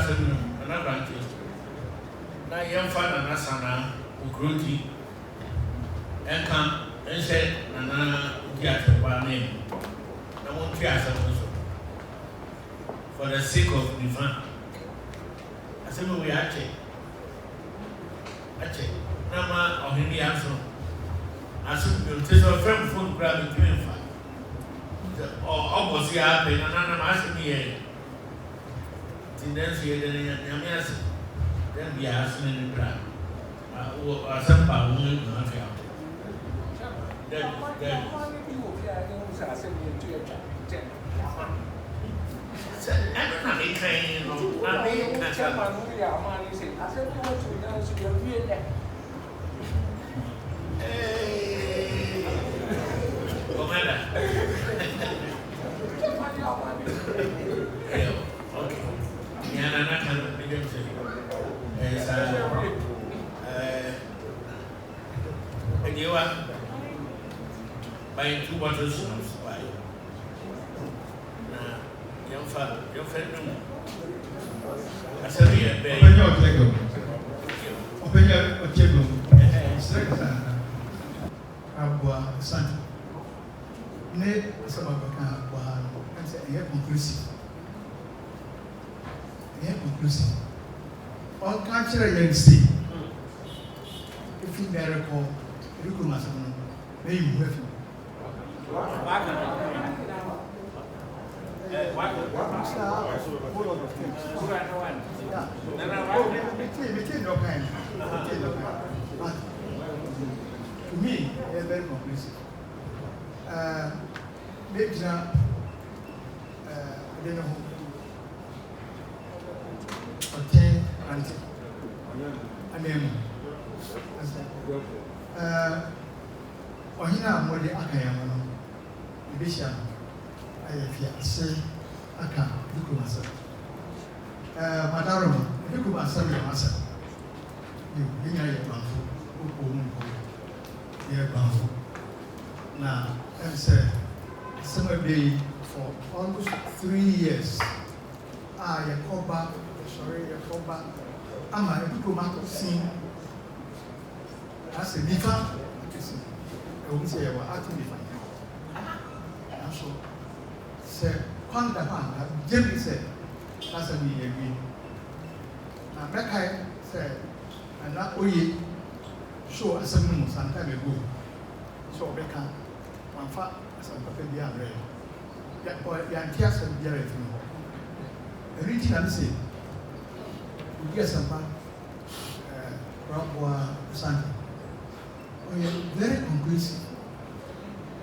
said, another auntie. Now, young father, and Asana, who grew tea, and come and said, Nana, get a name. I won't care for the sake of the fun. I said, we are check. Nama or any answer. I said, you'll take a friend phone grab it to or opposite happen, and I'm asking me. Then see, then we are asking in the ground. Or some power woman will not help. I don't know if training or I mean, I said, okay. Yeah, I'm not going to begin to say. And you are buying 2 bottles of wine. Young father, your friend. I said, yeah, open your table. Open your table. Abua Santo. Ne some of the kind of and say, conclusive. Conclusive. All cultural young see. If you miracle, you could must know. May you have you. To me, they're very conclusive. Maybe now, I don't know. Ohina mode akayama no ibisha ayafia se aka dukumasa madaro dukumasa me masa you nya ye banfu okomunko ye banfu na and say some day for almost 3 years ye koba ama dukumasa sin as a different we say we are acting different. And so, say, Kwanda Panda, Jimmy said, that's a me agree. Now, Becca said, and that we show us some time ago. So, Becca, one fact, as a papa be unread. That boy, Yantias and Jerry. The region and say, we get some Rabwa Santa. Very conclusive.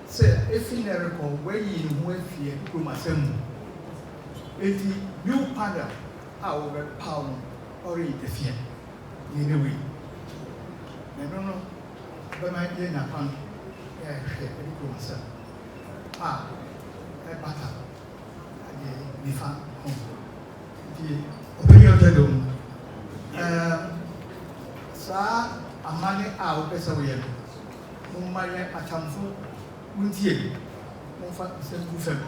Say, if you never recall, where you went here, you could assemble. If the new panel, our pound, or interfere in a way. I don't know, but my dear Napan, I share a good myself. A butter, the fan home. The opinion of Sir, a money out, better way. Mumaya Achamfu, Muntier, Monfa Saint Buffet.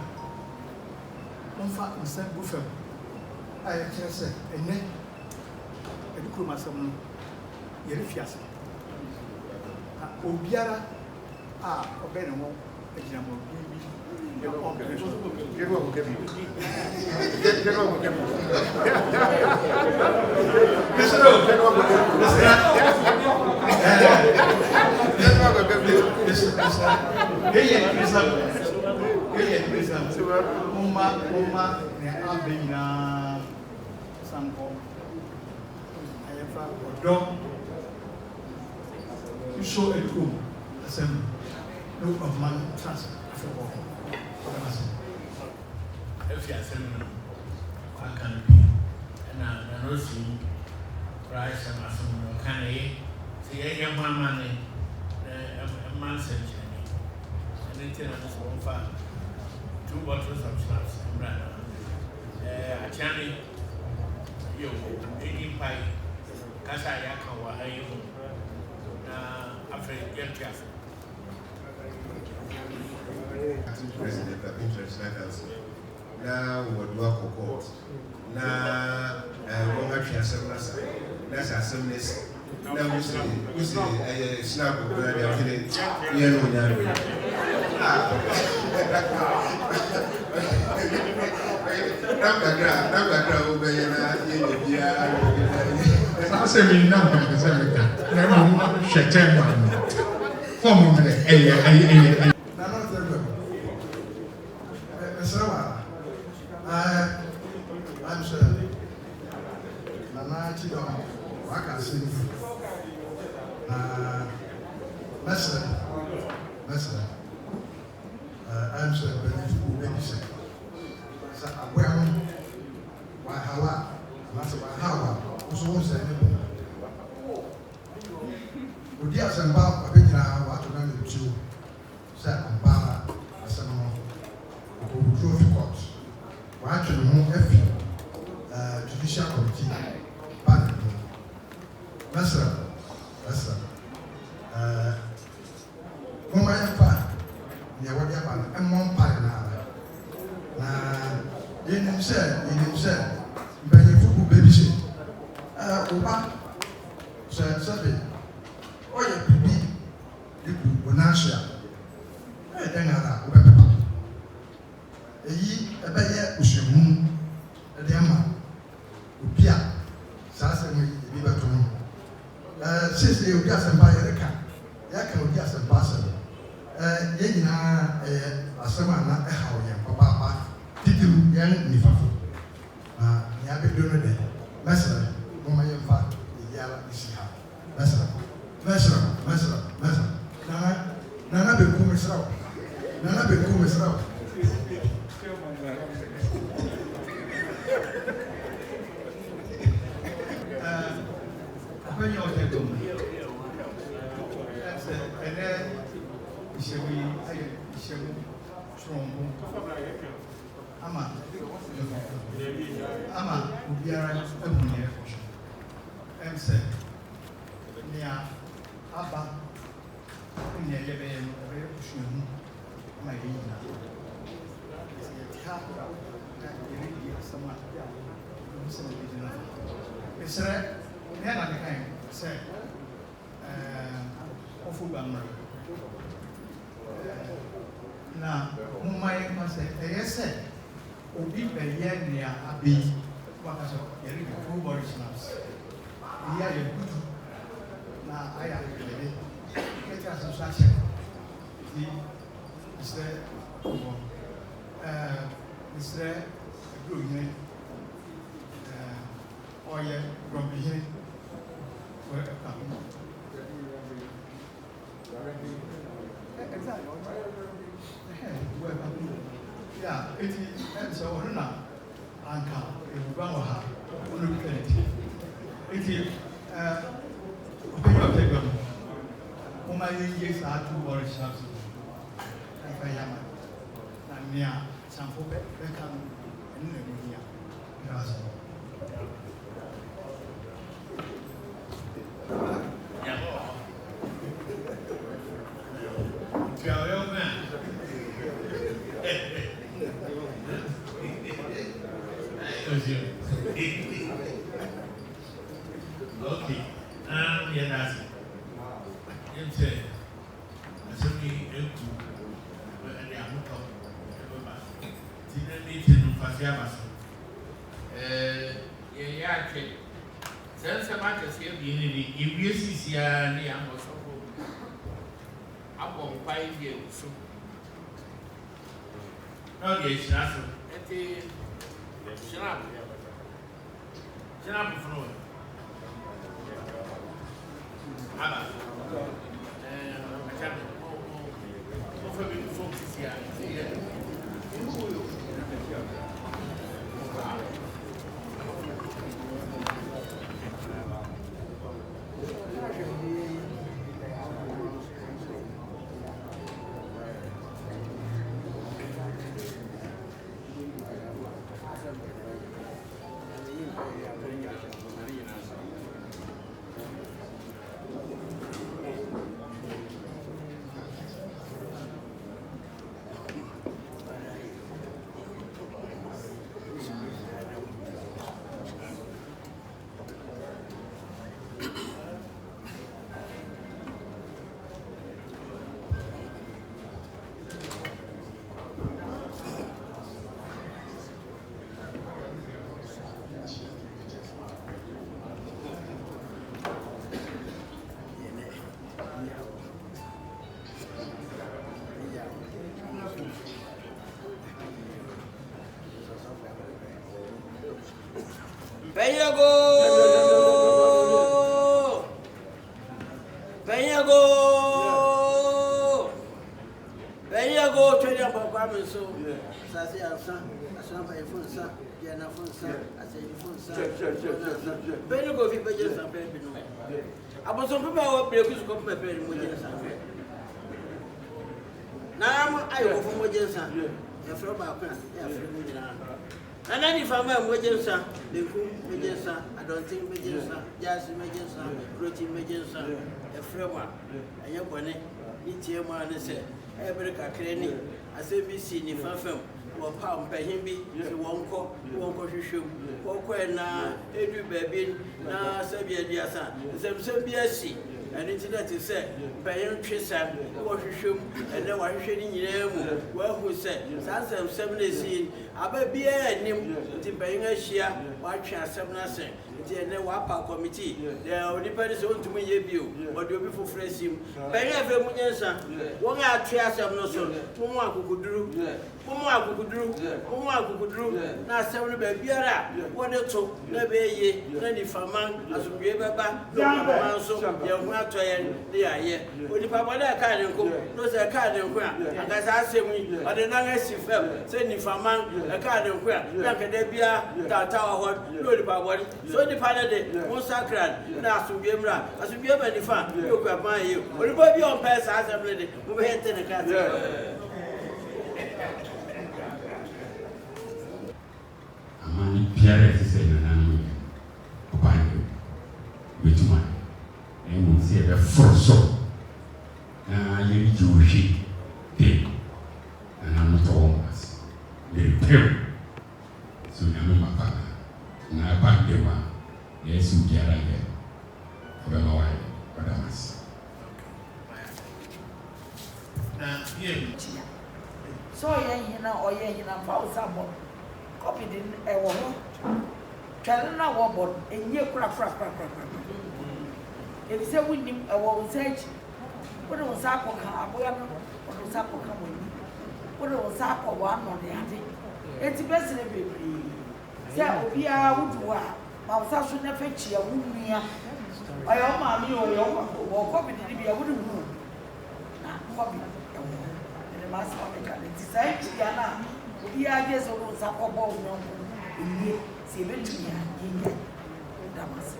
Monfa Saint Buffet. I just said, and then a good master, Yerifias. Obiara, Obenamo, a Jammo, you show a room, assembly, no of man trust after all. If you are saying, I can be, and I know see price and my son, can I see a young man, a man said, and then tell us one far 2 bottles of schnapps and brother. A channel, you, eating pie, Kasayaka, or I after get careful. Acting President of International Council. Now, what work of court. Now, one country assembly. That's assembly. Now, we say, snap of the affiliate. I say, we know the Seneca. Never shut down. Form of the I'm sure. Nana Chidom, Waka Sing. Messer. I'm sure Benny said. So I'm wearing Wahawa, Master Wahawa, who's also saying, would you have some about a bit now? What to run to set and bar as some more trophy court. Why should you know every judicial committee? Banner. Messer. Mumbai Empire, near what happened, and Mumbai now. In himself, when you put baby shit, Oba said, Sabi, oh, you be the Bonasha. I think I'll Oba. A bear, Ushimun, a Dama, Upia, Sassan, Bibaton. Since they will just buy a car, that can be just a parcel. Yena, a summer, a house, Papa, Titu, young Nifafu. Yabe Donade, Messer, Mumbai Empire, the Yala Isiha. Messer. Nana become a srout. When you're there, and then strong. Ama, Ubiara, and said, near Abba, near Yemen, my it's a then I became said, awful bummer. Now, Mumbai must say, yes, said, Obi Beria Abi, what was a very good body snaps. We are good. Now, I am ready. Get us a sachet. Mr. Good, oil from behind. Yeah, it is, and so on now. Anka, Bamaha, it is, my years are 2 workshops. I am near some folk become in the Okay, yeah, that's it. You say, I said, and they are not talking. Didn't need to know Fasiabas. Yeah, since the market here being if you see here near Moscow, up on 5 years. No, yes, that's it. Shut up, floor. Abba. I can't focus here. Benyago! Benyago! Benyago, trade up for Kwame so. Sassy, I've son, a son by phone, son, Diana phone, son, I say you phone, son. Benyago, if you pay just a baby. I was some people who are breaking to come my parents with your son. Now I go from what you're saying. You're from our plan, you're from me. And then if I'm a Majensa, the Kum Majensa, I don't think Majensa, Jas Majensa, Roti Majensa, a framework, and your bonnet, Nitiama, and say, Ebreka Crane, I say, be seen if I film, or pound by him be, won't call shoe, or Quena, Edu Babin, na Sabia Diasa, some BSC. And internet is said, Bayan Trisam, Washington, and then Washington, well, who said, Sansam 70, I bet be a name to Bayan Shia, watching 7 cents. The WAPA committee, they are dependent on to me, you, but you'll be for fresh him. Bayan Femunyansa, one hour trias of no son, Muma could do, now 7 baby, what the two, never ye, then if a man as we ever back, so young man to end the year. When the Papa can't go, no, I can't go, and as I say, or the youngest if send if a man, a card and queer, like a debia, that tower, no, the Papa. So the father, most sacred, now to be as we ever define, you can buy you. When you put your pass as a lady, we had 10 cats. Amani Pierre is a man, with my and we say the first so. Now you Jewish thing, and I'm not almost. They pay. So I'm my father. Now back the one, yes, you get again. For the Lord, but I must. So, you know, or you know, for someone copied in a woman. Tell now what, and you crack. If you say we need a woman say, what was up on her, what was up on her, what was up on one on the other. It's best in a baby. Say, we are would do. I was actually never cheer, wouldn't me? I am mammy or your copy to be a wooden room. Now, copy. And the master of the cabinet decided to Yana. We are just almost up above no in 70 years. That was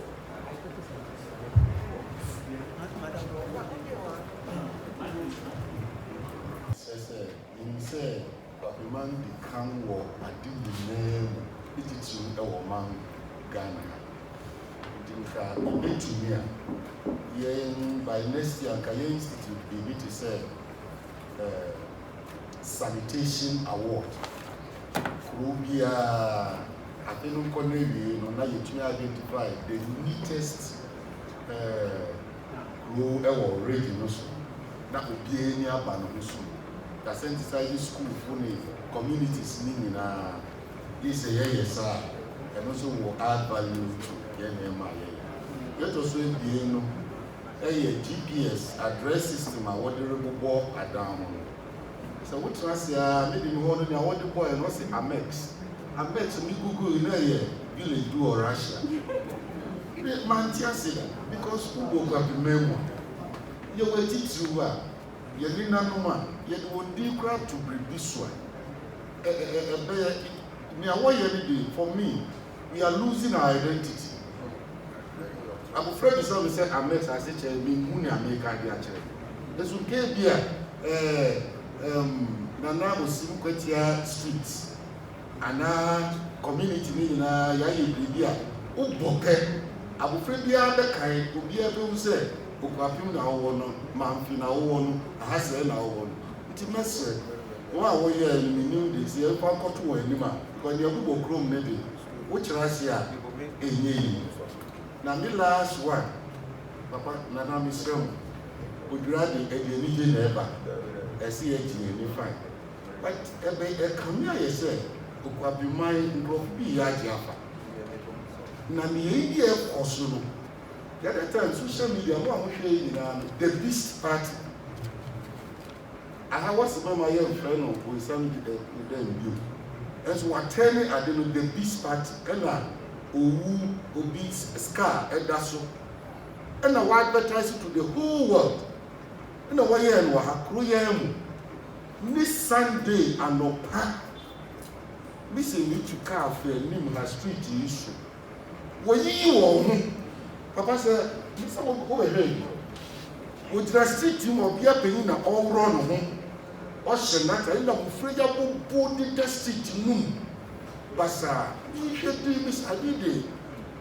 said, the man become war, I didn't name it to our man Ghana. By next year, Kaya Institute, we need to say sanitation award. Krubia, I think we can identify the neatest road already. That would be any abandoned. The sensitizing school for the communities meaning is a yes, and also will add value to NMI. Let us say a GPS address system, a whatever ball at down. So what was maybe more than I want to boy and what's it Amex? Amex me Google in a village do or Russia. Mantia said because who woke up in memoir. You will teach you what. You didn't know yet would be crowd to bring this one. For me, we are losing our identity. I'm afraid to say I met as a child, me money America. This will get here. Nana Osimkwetia streets. Ana community meeting na yayi bibia. Uboke. I'm afraid we are the kind to be able to say. Ukapim na wono, mamfi na wono, ahase na wono. Iti message. Wa wo ye ni this year kwa kotu wo anima. Because the abubo chrome maybe. Which Russia enye. Na me last one. Papa na na misrem. Odrade edeni je na eba. Esi eji ni fine. But ebe come here say ukapim mai ndrof bi ya afa. Na me yi e koso no. The other time, social media, the Beast Party. I was my young friend with some with them. And so, what tell me, I didn't know the Beast Party. And owu obi scar ɛda so ɛna wa advertise to the whole world ɛna wɔyɛ no ha kuro yɛn mu ne Sunday anɔpa bi sɛ ne tu car fɛ anim na street yi so wɔyiyi wɔn ho papa sɛ ne sɛ wɔbɛhwɛ yi wɔgyina street mu ɔbea panyin na ɔworɔ no ho ɔhyɛ nata ɛna mofragya bobo deda street mu basa yihwɛ di bis adede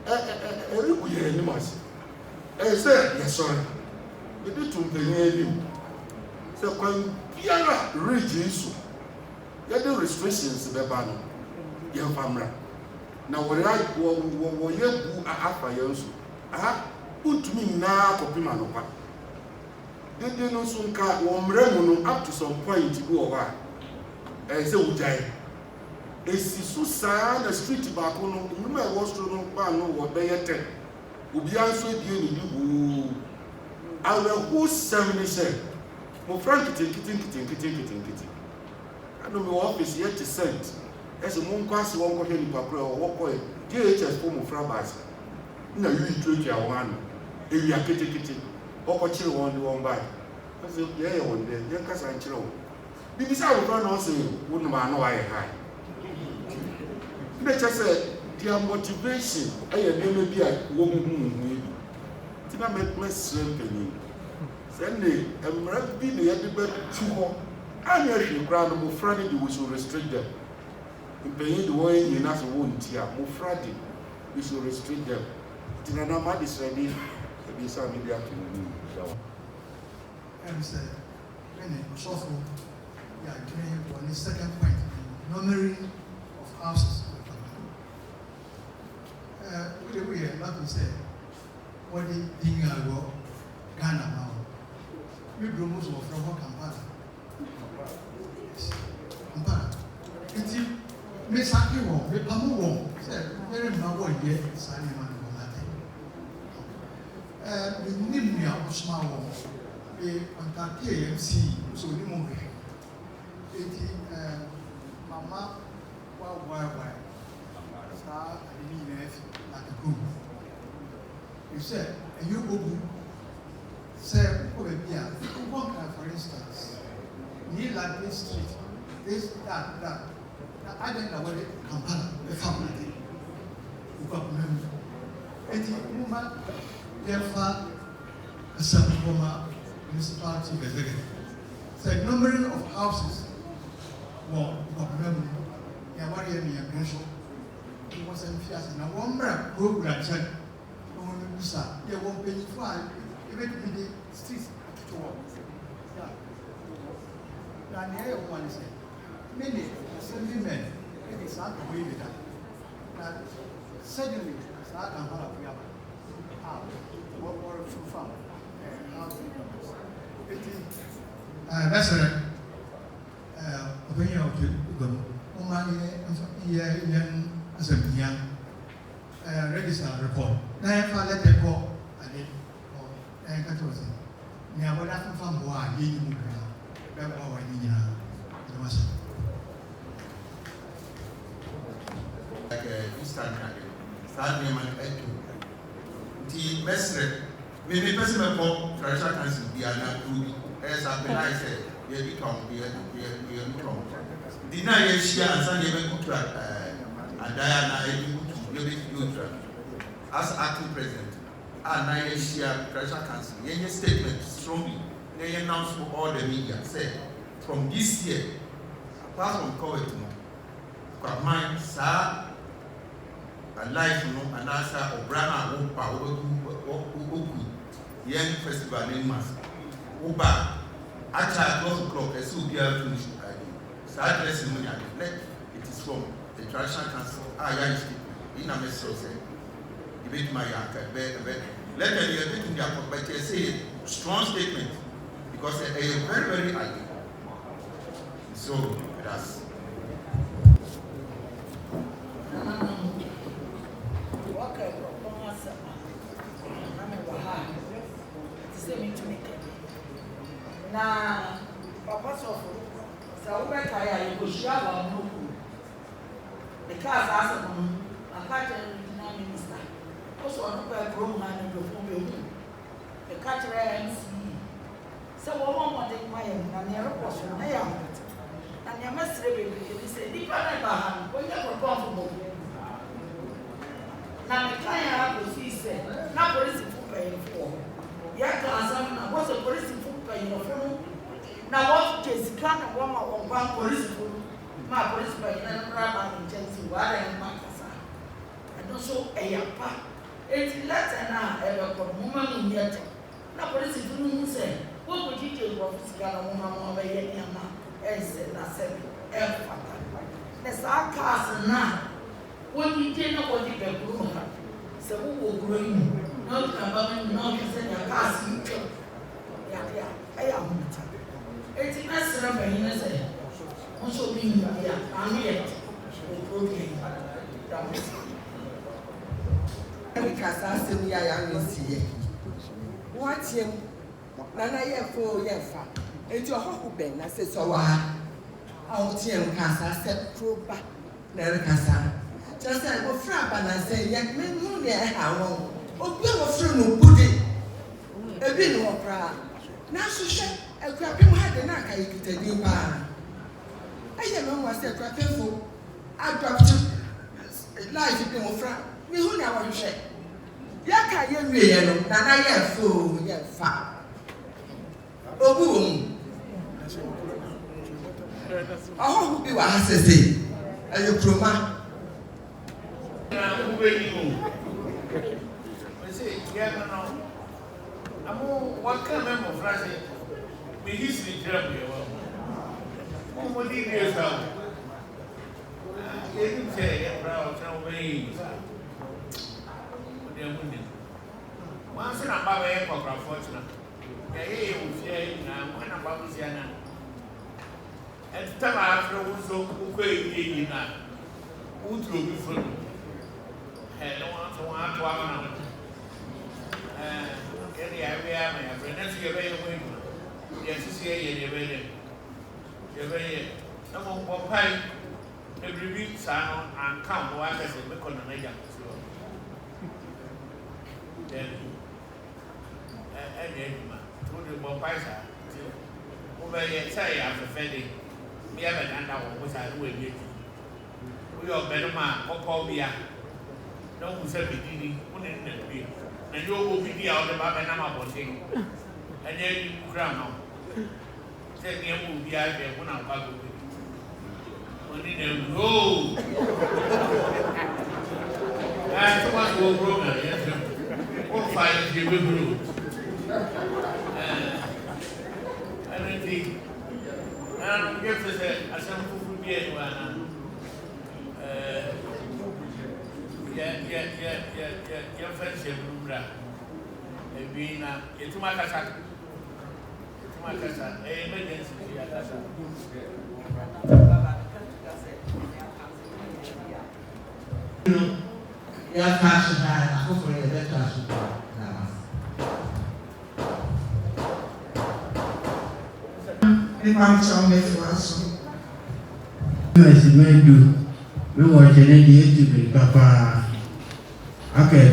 ɛregu yɛn anim ase ɛyɛ sɛ yɛsɔre yɛde to mpanyin anim sɛ kwan biara region so yɛde restrictions bɛba no yɛmfa mmra na wɔyɛ bu afa yɛn so wontumi nyinaa kɔpem anɔpa dede no nso nka wɔn mmerɛ mu no up to some point bi wɔ hɔ a ɛyɛ sɛ wogyae esi so saa na street baako no nnum a ɛwɔ soro no baa no wɔ bɛyɛ 10 obiara nso ebie ne di woo awerɛho sɛm ne sɛ mofra nketenkete ano mi wɔ ɔfisi yɛ te cent ɛsɛ mo nkɔ ase wɔn kɔhwɛ nipa koro a wɔwɔ kɔɛ DHS fo mofra baasi na yi ntuatua wɔn ano ewia ketekete ɔkɔkyere wɔn de wɔn baa ɛsɛ yɛyɛ wɔn dɛ yɛn kasa nkyerɛ wɔn bibi sɛ awofra na ɔsɛ wɔnum ano ayɛ ha ne kyɛ sɛ their motivation ɛyɛ nneɛma bi a wɔn huhu yi ti na mɛsrɛ mpanyin sɛ ne mmerɛ bi na yɛde bɛtu hɔ anyɛ hwee koraa no mofra ne de we should restrict them mpanyin de wɔn nyina so wɔn nti a mofra de we should restrict them ti na ma de srɛde ebi sa mi de ato ne mu yawo sɛ ɛne ɔsɔfo yɛ adwene wɔ ne second point numbering of houses we yɛ like sɛ wɔde din a wɔ Ghana ma wɔ mi duro mu so wɔfrɛ hɔ Kampala nti mesake wɔ mepamu wɔ sɛ mɛrɛ mma wɔyɛ saa nneɛma no wɔn ate menim nea ɔsoma wɔ kontake AMC so oni mu hwehwɛ eti mama wawawae saa ade ne nyinaa fi akakrom sɛ ɛyɛ obu sɛ wokɔ baabi a wokɔ nkra for instance ne Ladley Street this that na adɛn na wɔde Kampala bɛfa mo ade wokɔ akoma mu eti moma yɛmfa asɛmpɔma municipality executive said numbering of houses were government yawari and yagrensho it was in fias na womra program check on the usa they won't pay for even the streets to walk yeah na near one say many assemblymen it is not the way with that na suddenly start and hala we have what from farm that's right. Opinion of the Omani and as a young register report. Now, if I let them go, I did, and I told them, now what happened from why you move around, or I was like a Eastern country, Sadney and the messenger. Maybe person for traditional council be an approved as I said, we become the night year and Sunday and Diana as acting president and 9 year traditional council. Any statement strongly they announced for all the media said from this year, apart from COVID, got mine, sir, a life and answer of Brahma who young festival in Mass. Uba, at 12 o'clock, as soon as finish. Start lesson money. It is from the traditional council. I in a message. Debate my let me hear it in their but they say strong statement because they are very ugly. So that's. Na papa sɔfo sɛ wobɛkae a yɛkɔhyia wɔ no ku the cars asɛ no aka kyerɛ no gyina me so on by Broma and the Fumbi. The catcher and see. So, one more thing, my own, and the other person, I am. And you must live in say, Nipa, when you are comfortable. Now, the client will see, said, not police food paying for. Yaka, what's a police food paying for? Now, what is kind of woman or one police food? My police paying and grab and intensive water and Macassa. And also a yapa. It's letter now, ever for woman in yet. Now, police food say, what would you do for physical woman over here? And said, I said, there's our castle now. When you did not want to be a groom, so who will grow you? Not about me, not to send a castle. Yeah, I am. It's a master of a say. Also, being here, I'm yet. Because I said, we are young. What's him? Nana, yeah, 4 years. It's your whole ben. I said, so I'll tell Casa said, Tropa, Nericasa. Just I will frap and I say, young men, no, near how. Oh, you were through no pudding. A bit of opera. Now, so shut a crapping head and I can get a new bar. I am was a crapping fool. I dropped life in your front. We who now want to say. Yaka, you know, and I am fool, yet fat. Oh, boom. Oh, you are saying, and you proma. What kind of phrase? Me history tell me. What did you say? You didn't say proud to me. Once in a baba for fortune. Yeah, when a babu's yana. At the time after who quay who drew before you. And no one to want to have any area, my friend, that's your way away. Yes, you see, you're very, no more pie. Every week, son, and count what I said, because the major. Then, and the Bopaisa, over here, say after Fending, we haven't done that what I do with you. We are better man, or call me out. No one said beginning, one in the field. And you will be out of my number thing. And then you crown on. Tell me, I will be out there when I'm back with you. When in a row. That's what will grow, yes, sir. What fire you will grow. And indeed, and give us a sample for me. Your friendship, being a Tumakasa, emergency. You are passionate, hopefully, a better. If I'm telling you, as you may do, we were getting the Papa. Okay,